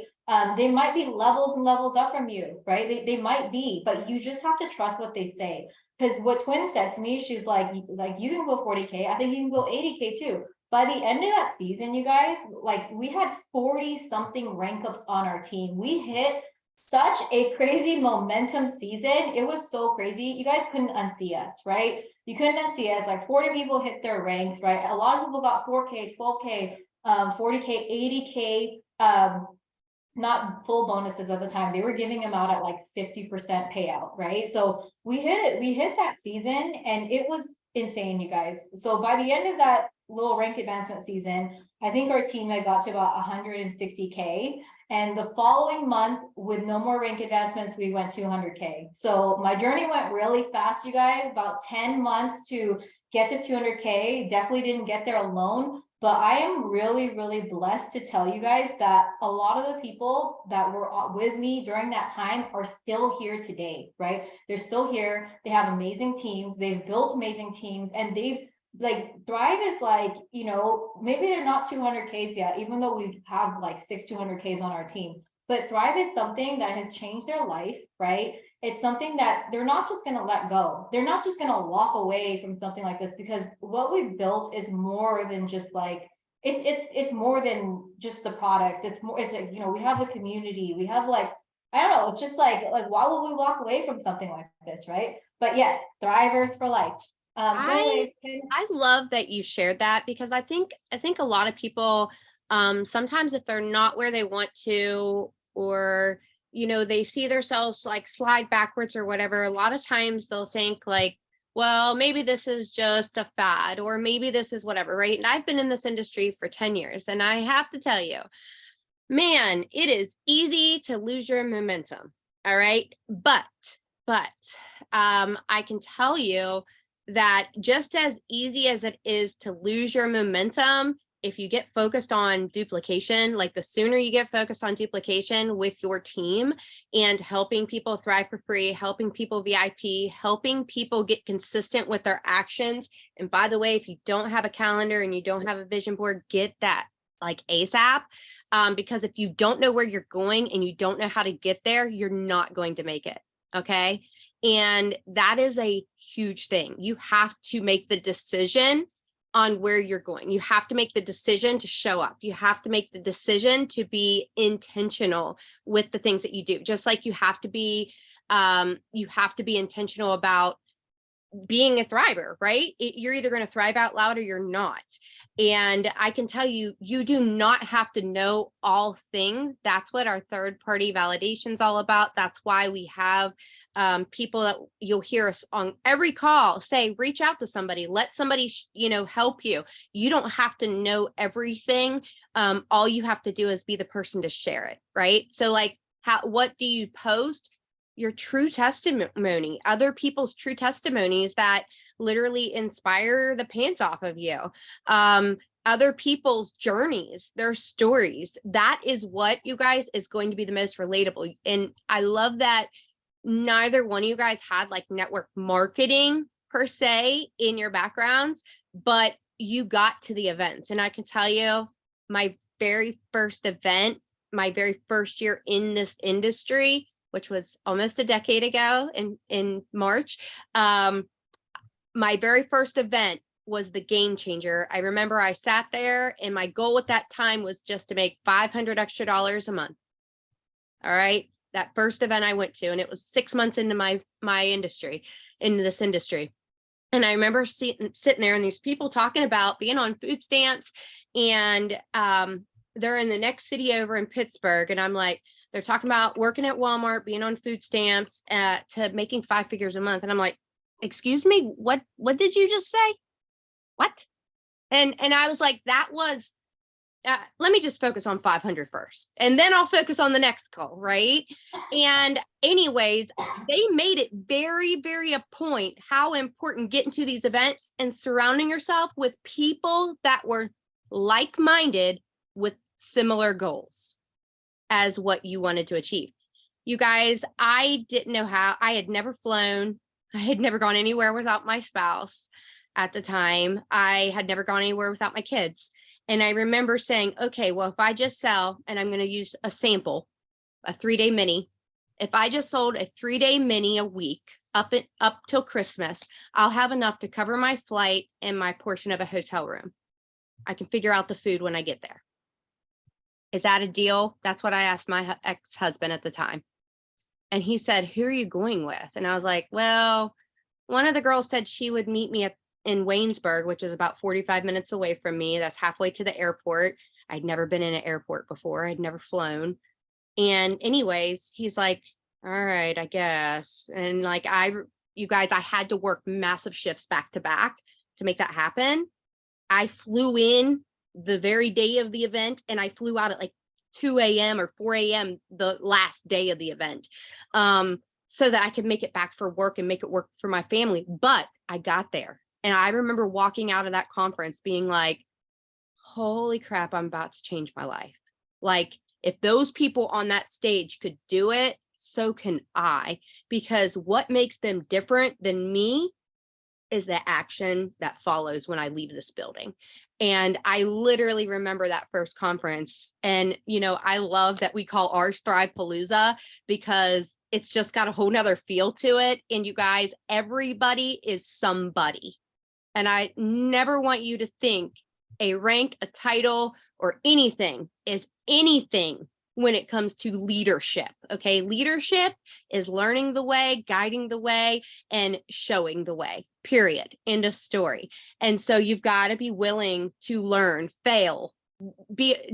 [SPEAKER 2] They might be levels and levels up from you, right? They might be, but you just have to trust what they say. Because what Twin said to me, she's like you can go 40K. I think you can go 80K too. By the end of that season, you guys, like we had 40 something rank ups on our team. We hit such a crazy momentum season. It was so crazy. You guys couldn't unsee us, right? You couldn't unsee us. Like 40 people hit their ranks, right? A lot of people got 4K, 12K, 40K, 80K, not full bonuses at the time. They were giving them out at like 50% payout, right? So we hit that season, and it was insane, you guys. So by the end of that little rank advancement season, I think our team had got to about 160K. And the following month, with no more rank advancements, we went 200K. So my journey went really fast, you guys, about 10 months to get to 200K. Definitely didn't get there alone, but I am really, really blessed to tell you guys that a lot of the people that were with me during that time are still here today, right? They're still here. They have amazing teams. They've built amazing teams, and they've like Thrive is like, maybe they're not 200Ks yet, even though we have like 200Ks on our team. But Thrive is something that has changed their life, right? It's something that they're not just going to let go. They're not just going to walk away from something like this, because what we've built is more than just like, it's more than just the products. It's more, it's like, we have the community. We have like, I don't know. It's just like why would we walk away from something like this, right? But yes, Thrivers for life. So
[SPEAKER 1] I
[SPEAKER 2] anyways,
[SPEAKER 1] I love that you shared that, because I think a lot of people sometimes, if they're not where they want to, or they see themselves like slide backwards or whatever, a lot of times they'll think like, well, maybe this is just a fad, or maybe this is whatever, right? And I've been in this industry for 10 years, and I have to tell you, man, it is easy to lose your momentum. All right. But I can tell you that just as easy as it is to lose your momentum, if you get focused on duplication, like the sooner you get focused on duplication with your team and helping people thrive for free, helping people VIP, helping people get consistent with their actions. And by the way, if you don't have a calendar and you don't have a vision board, get that like ASAP. Because if you don't know where you're going and you don't know how to get there, you're not going to make it. Okay. And that is a huge thing. You have to make the decision on where you're going. You have to make the decision to show up. You have to make the decision to be intentional with the things that you do. Just like you have to be intentional about being a thriver, right? You're either going to thrive out loud or you're not. And I can tell you, you do not have to know all things. That's what our third party validation is all about. That's why we have people that you'll hear us on every call say, reach out to somebody, let somebody, help you. You don't have to know everything. All you have to do is be the person to share it, right? So like, what do you post? Your true testimony, other people's true testimonies that literally inspire the pants off of you. Other people's journeys, their stories. That is what, you guys, is going to be the most relatable. And I love that neither one of you guys had like network marketing per se in your backgrounds, but you got to the events. And I can tell you, my very first event, my very first year in this industry, which was almost a decade ago in March. My very first event was the game changer. I remember I sat there and my goal at that time was just to make $500 extra a month. All right. That first event I went to, and it was 6 months into my industry, into this industry. And I remember sitting there and these people talking about being on food stamps, and they're in the next city over in Pittsburgh. And I'm like, they're talking about working at Walmart, being on food stamps, to making 5 figures a month. And I'm like, excuse me, what did you just say? What? And I was like, that was, let me just focus on 500 first, and then I'll focus on the next goal, right? And anyways, they made it very, very a point how important getting to these events and surrounding yourself with people that were like-minded with similar goals as what you wanted to achieve. You guys, I didn't know how. I had never flown. I had never gone anywhere without my spouse at the time. I had never gone anywhere without my kids. And I remember saying, okay, well, if I just sell, and I'm going to use a sample, a 3-day mini, if I just sold a 3-day mini a week up till Christmas, I'll have enough to cover my flight and my portion of a hotel room. I can figure out the food when I get there. Is that a deal? That's what I asked my ex-husband at the time. And he said, who are you going with? And I was like, well, one of the girls said she would meet me in Waynesburg, which is about 45 minutes away from me. That's halfway to the airport. I'd never been in an airport before. I'd never flown. And anyways, he's like, all right, I guess. And like, you guys, I had to work massive shifts back to back to make that happen. I flew in the very day of the event, and I flew out at like 2 a.m. or 4 a.m. the last day of the event, so that I could make it back for work and make it work for my family. But I got there, and I remember walking out of that conference being like, holy crap, I'm about to change my life. Like, if those people on that stage could do it, so can I. Because what makes them different than me is the action that follows when I leave this building. And I literally remember that first conference. And, I love that we call ours Thrive Palooza, because it's just got a whole nother feel to it. And you guys, everybody is somebody. And I never want you to think a rank, a title, or anything is anything when it comes to leadership. Okay. Leadership is learning the way, guiding the way, and showing the way, period. End of story. And so you've got to be willing to learn, fail.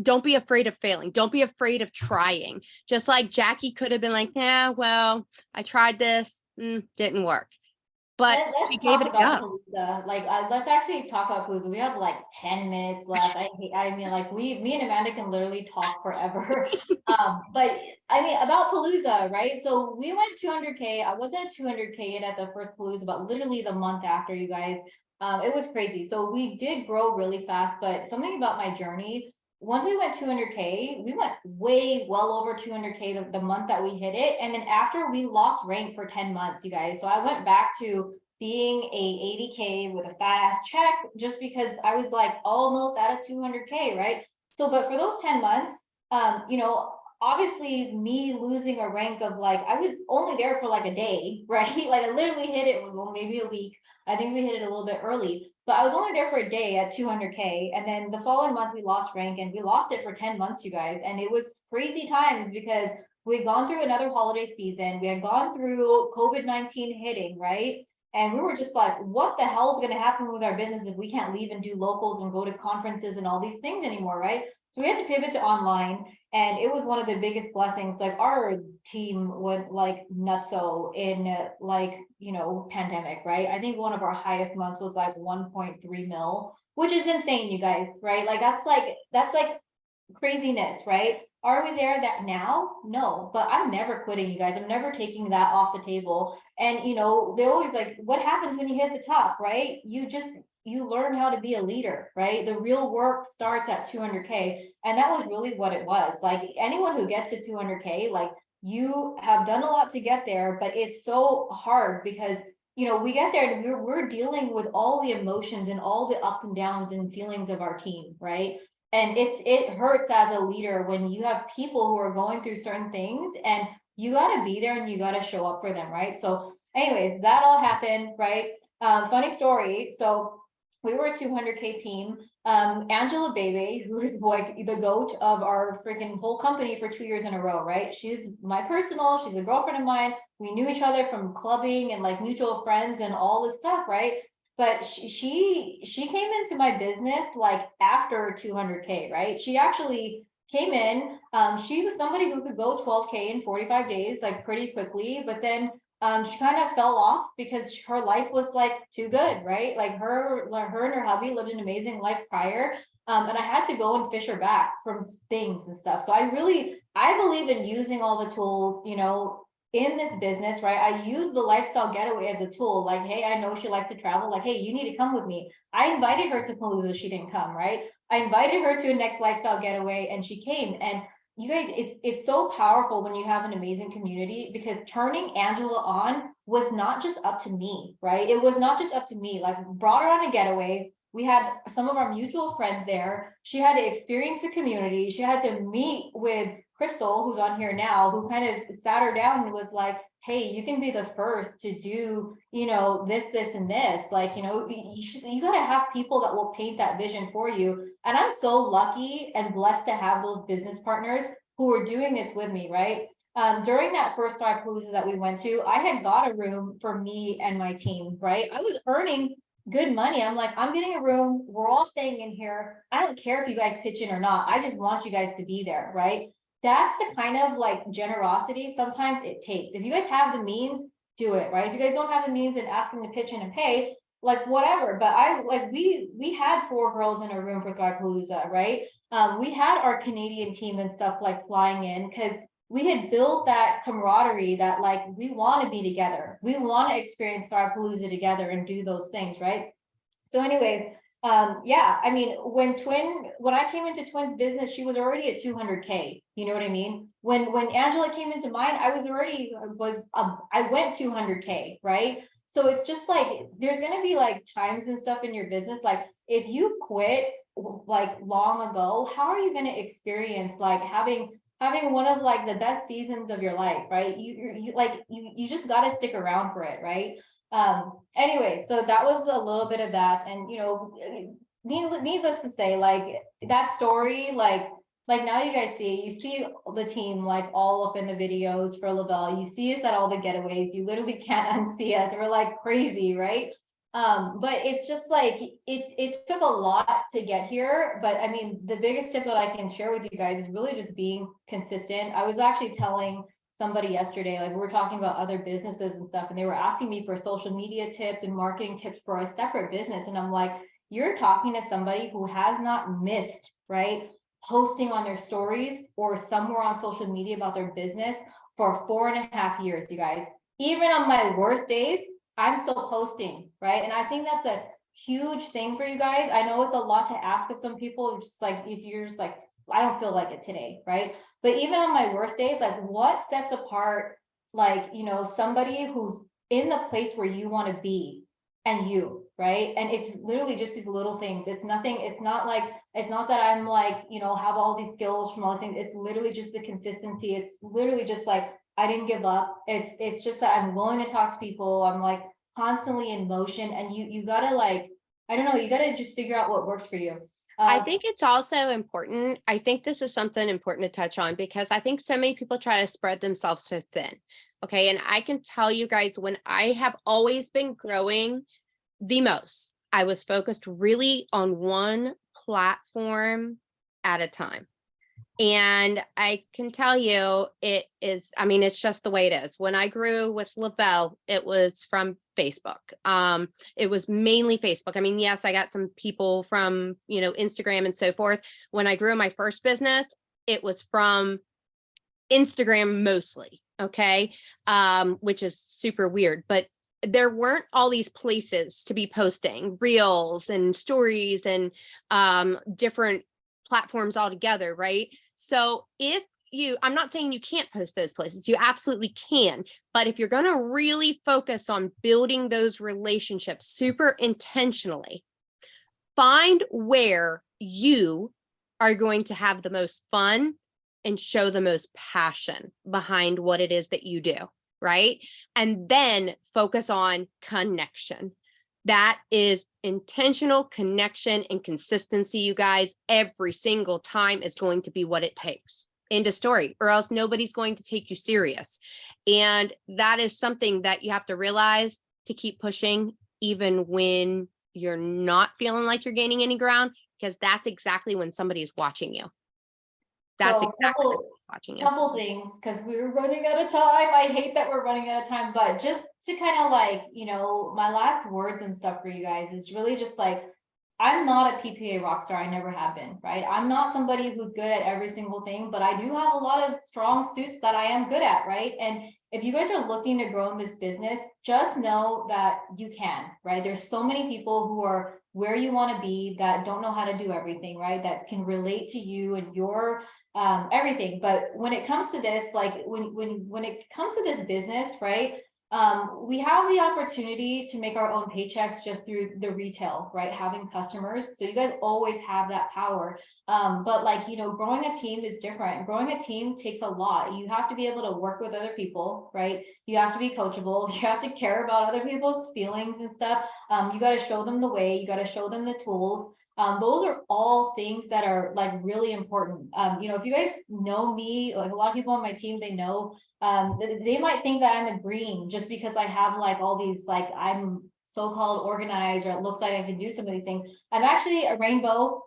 [SPEAKER 1] Don't be afraid of failing. Don't be afraid of trying. Just like Jackie could have been like, yeah, well, I tried this, didn't work. But she
[SPEAKER 2] Let's
[SPEAKER 1] gave
[SPEAKER 2] talk
[SPEAKER 1] it a
[SPEAKER 2] about
[SPEAKER 1] go.
[SPEAKER 2] Palooza. Like, let's actually talk about Palooza. We have like 10 minutes left. I mean, like me and Amanda can literally talk forever. But I mean, about Palooza, right? So we went 200K. I wasn't at 200K yet at the first Palooza, but literally the month after, you guys, it was crazy. So we did grow really fast, but something about my journey, once we went 200K, we went way well over 200K the month that we hit it. And then after, we lost rank for 10 months, you guys. So I went back to being a 80K with a fast check, just because I was like almost at a 200K, right? So, but for those 10 months, obviously me losing a rank of like, I was only there for like a day, right? Like I literally hit it, well, maybe a week. I think we hit it a little bit early, but I was only there for a day at 200K. And then the following month we lost rank, and we lost it for 10 months, you guys. And it was crazy times because we had gone through another holiday season. We had gone through COVID-19 hitting, right? And we were just like, what the hell is going to happen with our business if we can't leave and do locals and go to conferences and all these things anymore, right? So we had to pivot to online, and it was one of the biggest blessings. Like our team went like nutso in like, pandemic, right? I think one of our highest months was like 1.3 mil, which is insane, you guys, right? Like that's like craziness, right? Are we there that now? No, but I'm never quitting, you guys. I'm never taking that off the table. And they always like, what happens when you hit the top, right? You learn how to be a leader, right? The real work starts at 200K. And that was really what it was. Like anyone who gets to 200K, like you have done a lot to get there, but it's so hard because we get there and we're dealing with all the emotions and all the ups and downs and feelings of our team, right? And it hurts as a leader when you have people who are going through certain things, and you got to be there and you got to show up for them, right? So anyways, that all happened, right? Funny story. So we were a 200K team. Angela Bebe, who is like the goat of our freaking whole company for 2 years in a row, right? She's she's a girlfriend of mine. We knew each other from clubbing and like mutual friends and all this stuff, right? But she came into my business like after 200K, right? She actually came in. She was somebody who could go 12K in 45 days, like pretty quickly, but then she kind of fell off because her life was like too good, right? Like her and her hubby lived an amazing life prior. And I had to go and fish her back from things and stuff. So I believe in using all the tools, in this business, right? I use the lifestyle getaway as a tool. Like, hey, I know she likes to travel. Like, hey, you need to come with me. I invited her to Palooza. She didn't come, right? I invited her to a next lifestyle getaway and she came. And you guys, it's so powerful when you have an amazing community, because turning Angela on was not just up to me, right? It was not just up to me. Like, brought her on a getaway. We had some of our mutual friends there. She had to experience the community. She had to meet with Crystal, who's on here now, who kind of sat her down and was like, hey, you can be the first to do, this and this. Like, you got to have people that will paint that vision for you. And I'm so lucky and blessed to have those business partners who are doing this with me, right? During that first 5 cruises that we went to, I had got a room for me and my team, right? I was earning good money. I'm like, I'm getting a room. We're all staying in here. I don't care if you guys pitch in or not. I just want you guys to be there, right? That's the kind of like generosity sometimes it takes. If you guys have the means, do it, right? If you guys don't have the means, and ask them to pitch in and pay, like whatever. But we had 4 girls in a room for Thrive-Palooza, right? We had our Canadian team and stuff like flying in because we had built that camaraderie that like we want to be together. We want to experience Thrive-Palooza together and do those things, right? So anyways, yeah, I mean, when I came into Twin's business, she was already at 200K. You know what I mean? When Angela came into mine, I went 200K, right? So it's just like there's gonna be like times and stuff in your business. Like if you quit like long ago, how are you gonna experience like having one of like the best seasons of your life, right? You just got to stick around for it, right? Anyway, so that was a little bit of that. And needless to say, like that story, like now you see the team like all up in the videos for Lavelle. You see us at all the getaways. You literally can't unsee us. We're like crazy, right? But it's just like it took a lot to get here. But I mean, the biggest tip that I can share with you guys is really just being consistent. I was actually telling somebody yesterday, like we were talking about other businesses and stuff, and they were asking me for social media tips and marketing tips for a separate business. And I'm like, you're talking to somebody who has not missed, right? Posting on their stories or somewhere on social media about their business for 4.5 years, you guys. Even on my worst days, I'm still posting, right? And I think that's a huge thing for you guys. I know it's a lot to ask of some people, just like if you're just like, I don't feel like it today, right? But even on my worst days, like what sets apart like, somebody who's in the place where you want to be and you, right? And it's literally just these little things. It's nothing, it's not that I'm like, have all these skills from all these things. It's literally just the consistency. It's literally just like I didn't give up. It's just that I'm willing to talk to people. I'm like constantly in motion, and you gotta like, I don't know, you gotta just figure out what works for you.
[SPEAKER 1] I think it's also important. I think this is something important to touch on because I think so many people try to spread themselves so thin. Okay. And I can tell you guys, when I have always been growing the most, I was focused really on one platform at a time. And I can tell you it is, I mean, it's just the way it is. When I grew with Lavelle, it was from Facebook. It was mainly Facebook. I mean, yes, I got some people from, Instagram and so forth. When I grew my first business, it was from Instagram mostly. Okay. Which is super weird, but there weren't all these places to be posting reels and stories and different platforms altogether, right? So if I'm not saying you can't post those places, you absolutely can. But if you're going to really focus on building those relationships super intentionally, find where you are going to have the most fun and show the most passion behind what it is that you do, right? And then focus on connection. That is intentional connection and consistency, you guys. Every single time is going to be what it takes. End of story, or else nobody's going to take you serious. And that is something that you have to realize to keep pushing, even when you're not feeling like you're gaining any ground, because that's exactly when somebody is watching you. That's
[SPEAKER 2] So
[SPEAKER 1] exactly when somebody's watching you.
[SPEAKER 2] couple things, because we're running out of time. I hate that we're running out of time, but just to kind of like, my last words and stuff for you guys is really just like, I'm not a PPA rock star. I never have been, right? I'm not somebody who's good at every single thing, but I do have a lot of strong suits that I am good at, right? And if you guys are looking to grow in this business, just know that you can, right? There's so many people who are where you want to be that don't know how to do everything, right? That can relate to you and your everything. But when it comes to this, like when it comes to this business, right? We have the opportunity to make our own paychecks just through the retail, right? Having customers. So you guys always have that power. But like, growing a team is different. Growing a team takes a lot. You have to be able to work with other people, right? You have to be coachable. You have to care about other people's feelings and stuff. You got to show them the way, you got to show them the tools. Those are all things that are like really important. If you guys know me, like a lot of people on my team, they know they might think that I'm a green just because I have like all these, like I'm so-called organized, or it looks like I can do some of these things. I'm actually a rainbow,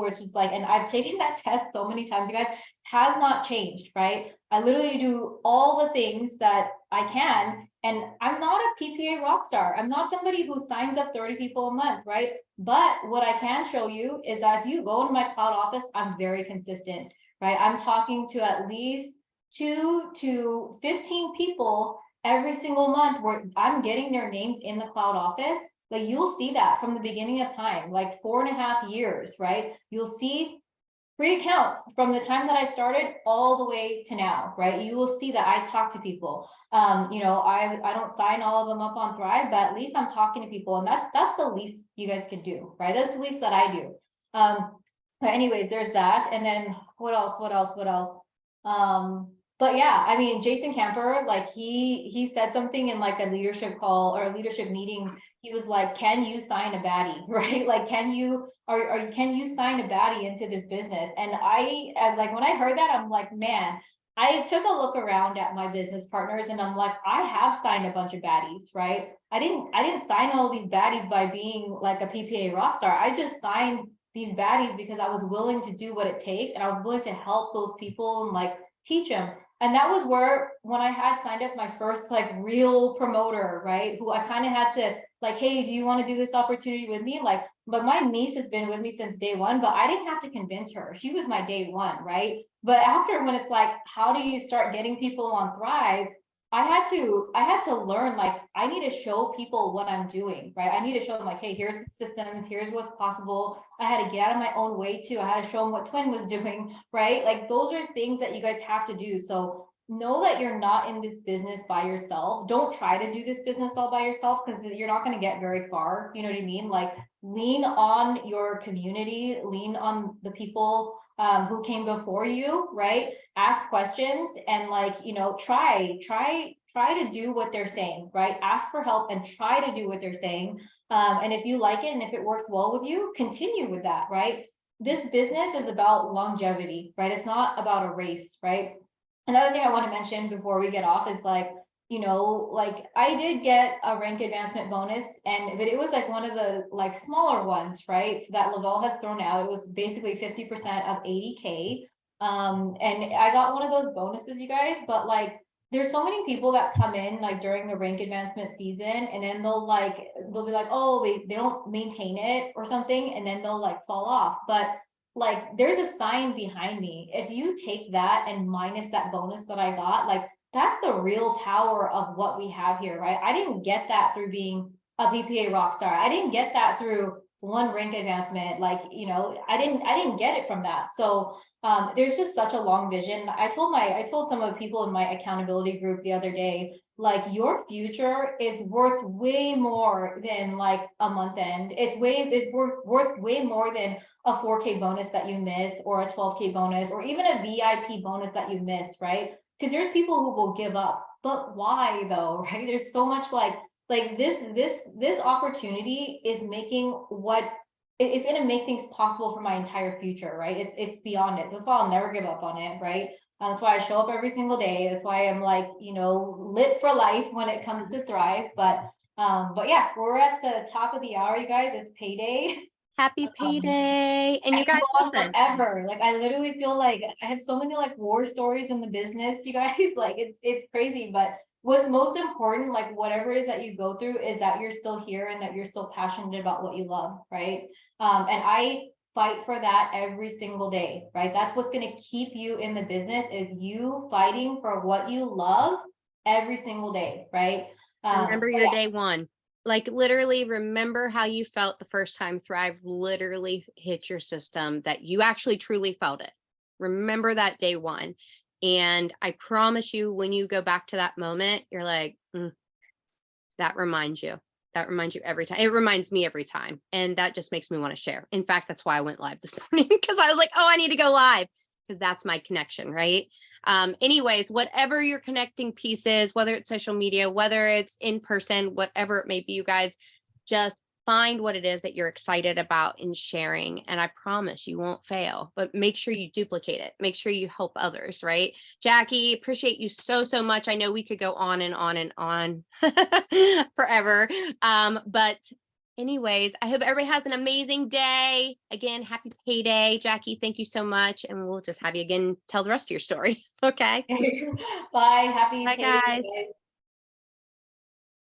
[SPEAKER 2] which is like, and I've taken that test so many times, you guys, has not changed, right? I literally do all the things that I can, and I'm not a PPA rock star. I'm not somebody who signs up 30 people a month, right? But what I can show you is that if you go into my cloud office, I'm very consistent, right? I'm talking to at least 2 to 15 people every single month where I'm getting their names in the cloud office. Like you'll see that from the beginning of time, like 4.5 years, right? You'll see free accounts from the time that I started all the way to now, right? You will see that I talk to people. I don't sign all of them up on Thrive, but at least I'm talking to people, and that's the least you guys can do, right? That's the least that I do. But anyways, there's that, and then what else? What else? But yeah, I mean, Jason Camper, like he said something in like a leadership call or a leadership meeting. He was like, "Can you sign a baddie?" Right? Like, can you sign a baddie into this business? And like when I heard that, I'm like, man, I took a look around at my business partners, and I'm like, I have signed a bunch of baddies, right? I didn't sign all these baddies by being like a PPA rock star. I just signed these baddies because I was willing to do what it takes, and I was willing to help those people and like teach them. And that was where, when I had signed up my first like real promoter, right? Who I kind of had to like, hey, do you want to do this opportunity with me? Like, but my niece has been with me since day one, but I didn't have to convince her. She was my day one, right? But after, when it's like, how do you start getting people on Thrive? I had to learn, like, I need to show people what I'm doing, right? I need to show them like, hey, here's the systems, here's what's possible. I had to get out of my own way too. I had to show them what Twin was doing, right? Like those are things that you guys have to do. So know that you're not in this business by yourself. Don't try to do this business all by yourself, because you're not going to get very far. You know what I mean? Like, lean on your community, lean on the people who came before you, right? Ask questions, and like, try to do what they're saying, right? Ask for help and try to do what they're saying. And if you like it and if it works well with you, continue with that, right? this business is about longevity, right? It's not about a race, right? Another thing I want to mention before we get off is like, like I did get a rank advancement bonus, but it was like one of the like smaller ones, right? That Lavelle has thrown out. It was basically 50% of 80K. And I got one of those bonuses, you guys, but like there's so many people that come in like during the rank advancement season, and then they'll be like, oh, they don't maintain it or something, and then they'll like fall off. But like there's a sign behind me. If you take that and minus that bonus that I got, like that's the real power of what we have here, right? I didn't get that through being a BPA rock star. I didn't get that through one rank advancement. Like, I didn't get it from that. So there's just such a long vision. I told some of the people in my accountability group the other day, like your future is worth way more than like a month end. It's worth way more than a 4K bonus that you miss, or a 12K bonus, or even a VIP bonus that you miss, right? Because there's people who will give up, but why though, right? There's so much like this opportunity is making it's going to make things possible for my entire future, right? It's beyond it. So that's why I'll never give up on it, right? That's why I show up every single day. That's why I'm like, lit for life when it comes to Thrive. But yeah, we're at the top of the hour, you guys. It's payday.
[SPEAKER 1] Happy payday. And
[SPEAKER 2] I
[SPEAKER 1] you
[SPEAKER 2] can
[SPEAKER 1] guys,
[SPEAKER 2] go on
[SPEAKER 1] listen,
[SPEAKER 2] forever. Like I literally feel like I have so many like war stories in the business, you guys. Like it's crazy. But what's most important, like whatever it is that you go through, is that you're still here and that you're still passionate about what you love, right? And I fight for that every single day, right? That's what's going to keep you in the business, is you fighting for what you love every single day, right?
[SPEAKER 1] remember
[SPEAKER 2] But
[SPEAKER 1] your
[SPEAKER 2] yeah,
[SPEAKER 1] day one. Like literally remember how you felt the first time Thrive literally hit your system, that you actually truly felt it. Remember that day one. And I promise you, when you go back to that moment, you're like, that reminds you. That reminds you every time. It reminds me every time. And that just makes me want to share. In fact, that's why I went live this morning, because I was like, oh, I need to go live, because that's my connection, right? Anyways, whatever your connecting piece is, whether it's social media, whether it's in person, whatever it may be, you guys just find what it is that you're excited about in sharing. And I promise you won't fail, but make sure you duplicate it. Make sure you help others, right? Jackie, appreciate you so, so much. I know we could go on and on and on forever. But anyways, I hope everybody has an amazing day. Again, happy payday. Jackie, thank you so much. And we'll just have you again tell the rest of your story. Okay.
[SPEAKER 2] bye. Happy
[SPEAKER 1] Bye,
[SPEAKER 2] payday,
[SPEAKER 1] guys.
[SPEAKER 2] guys.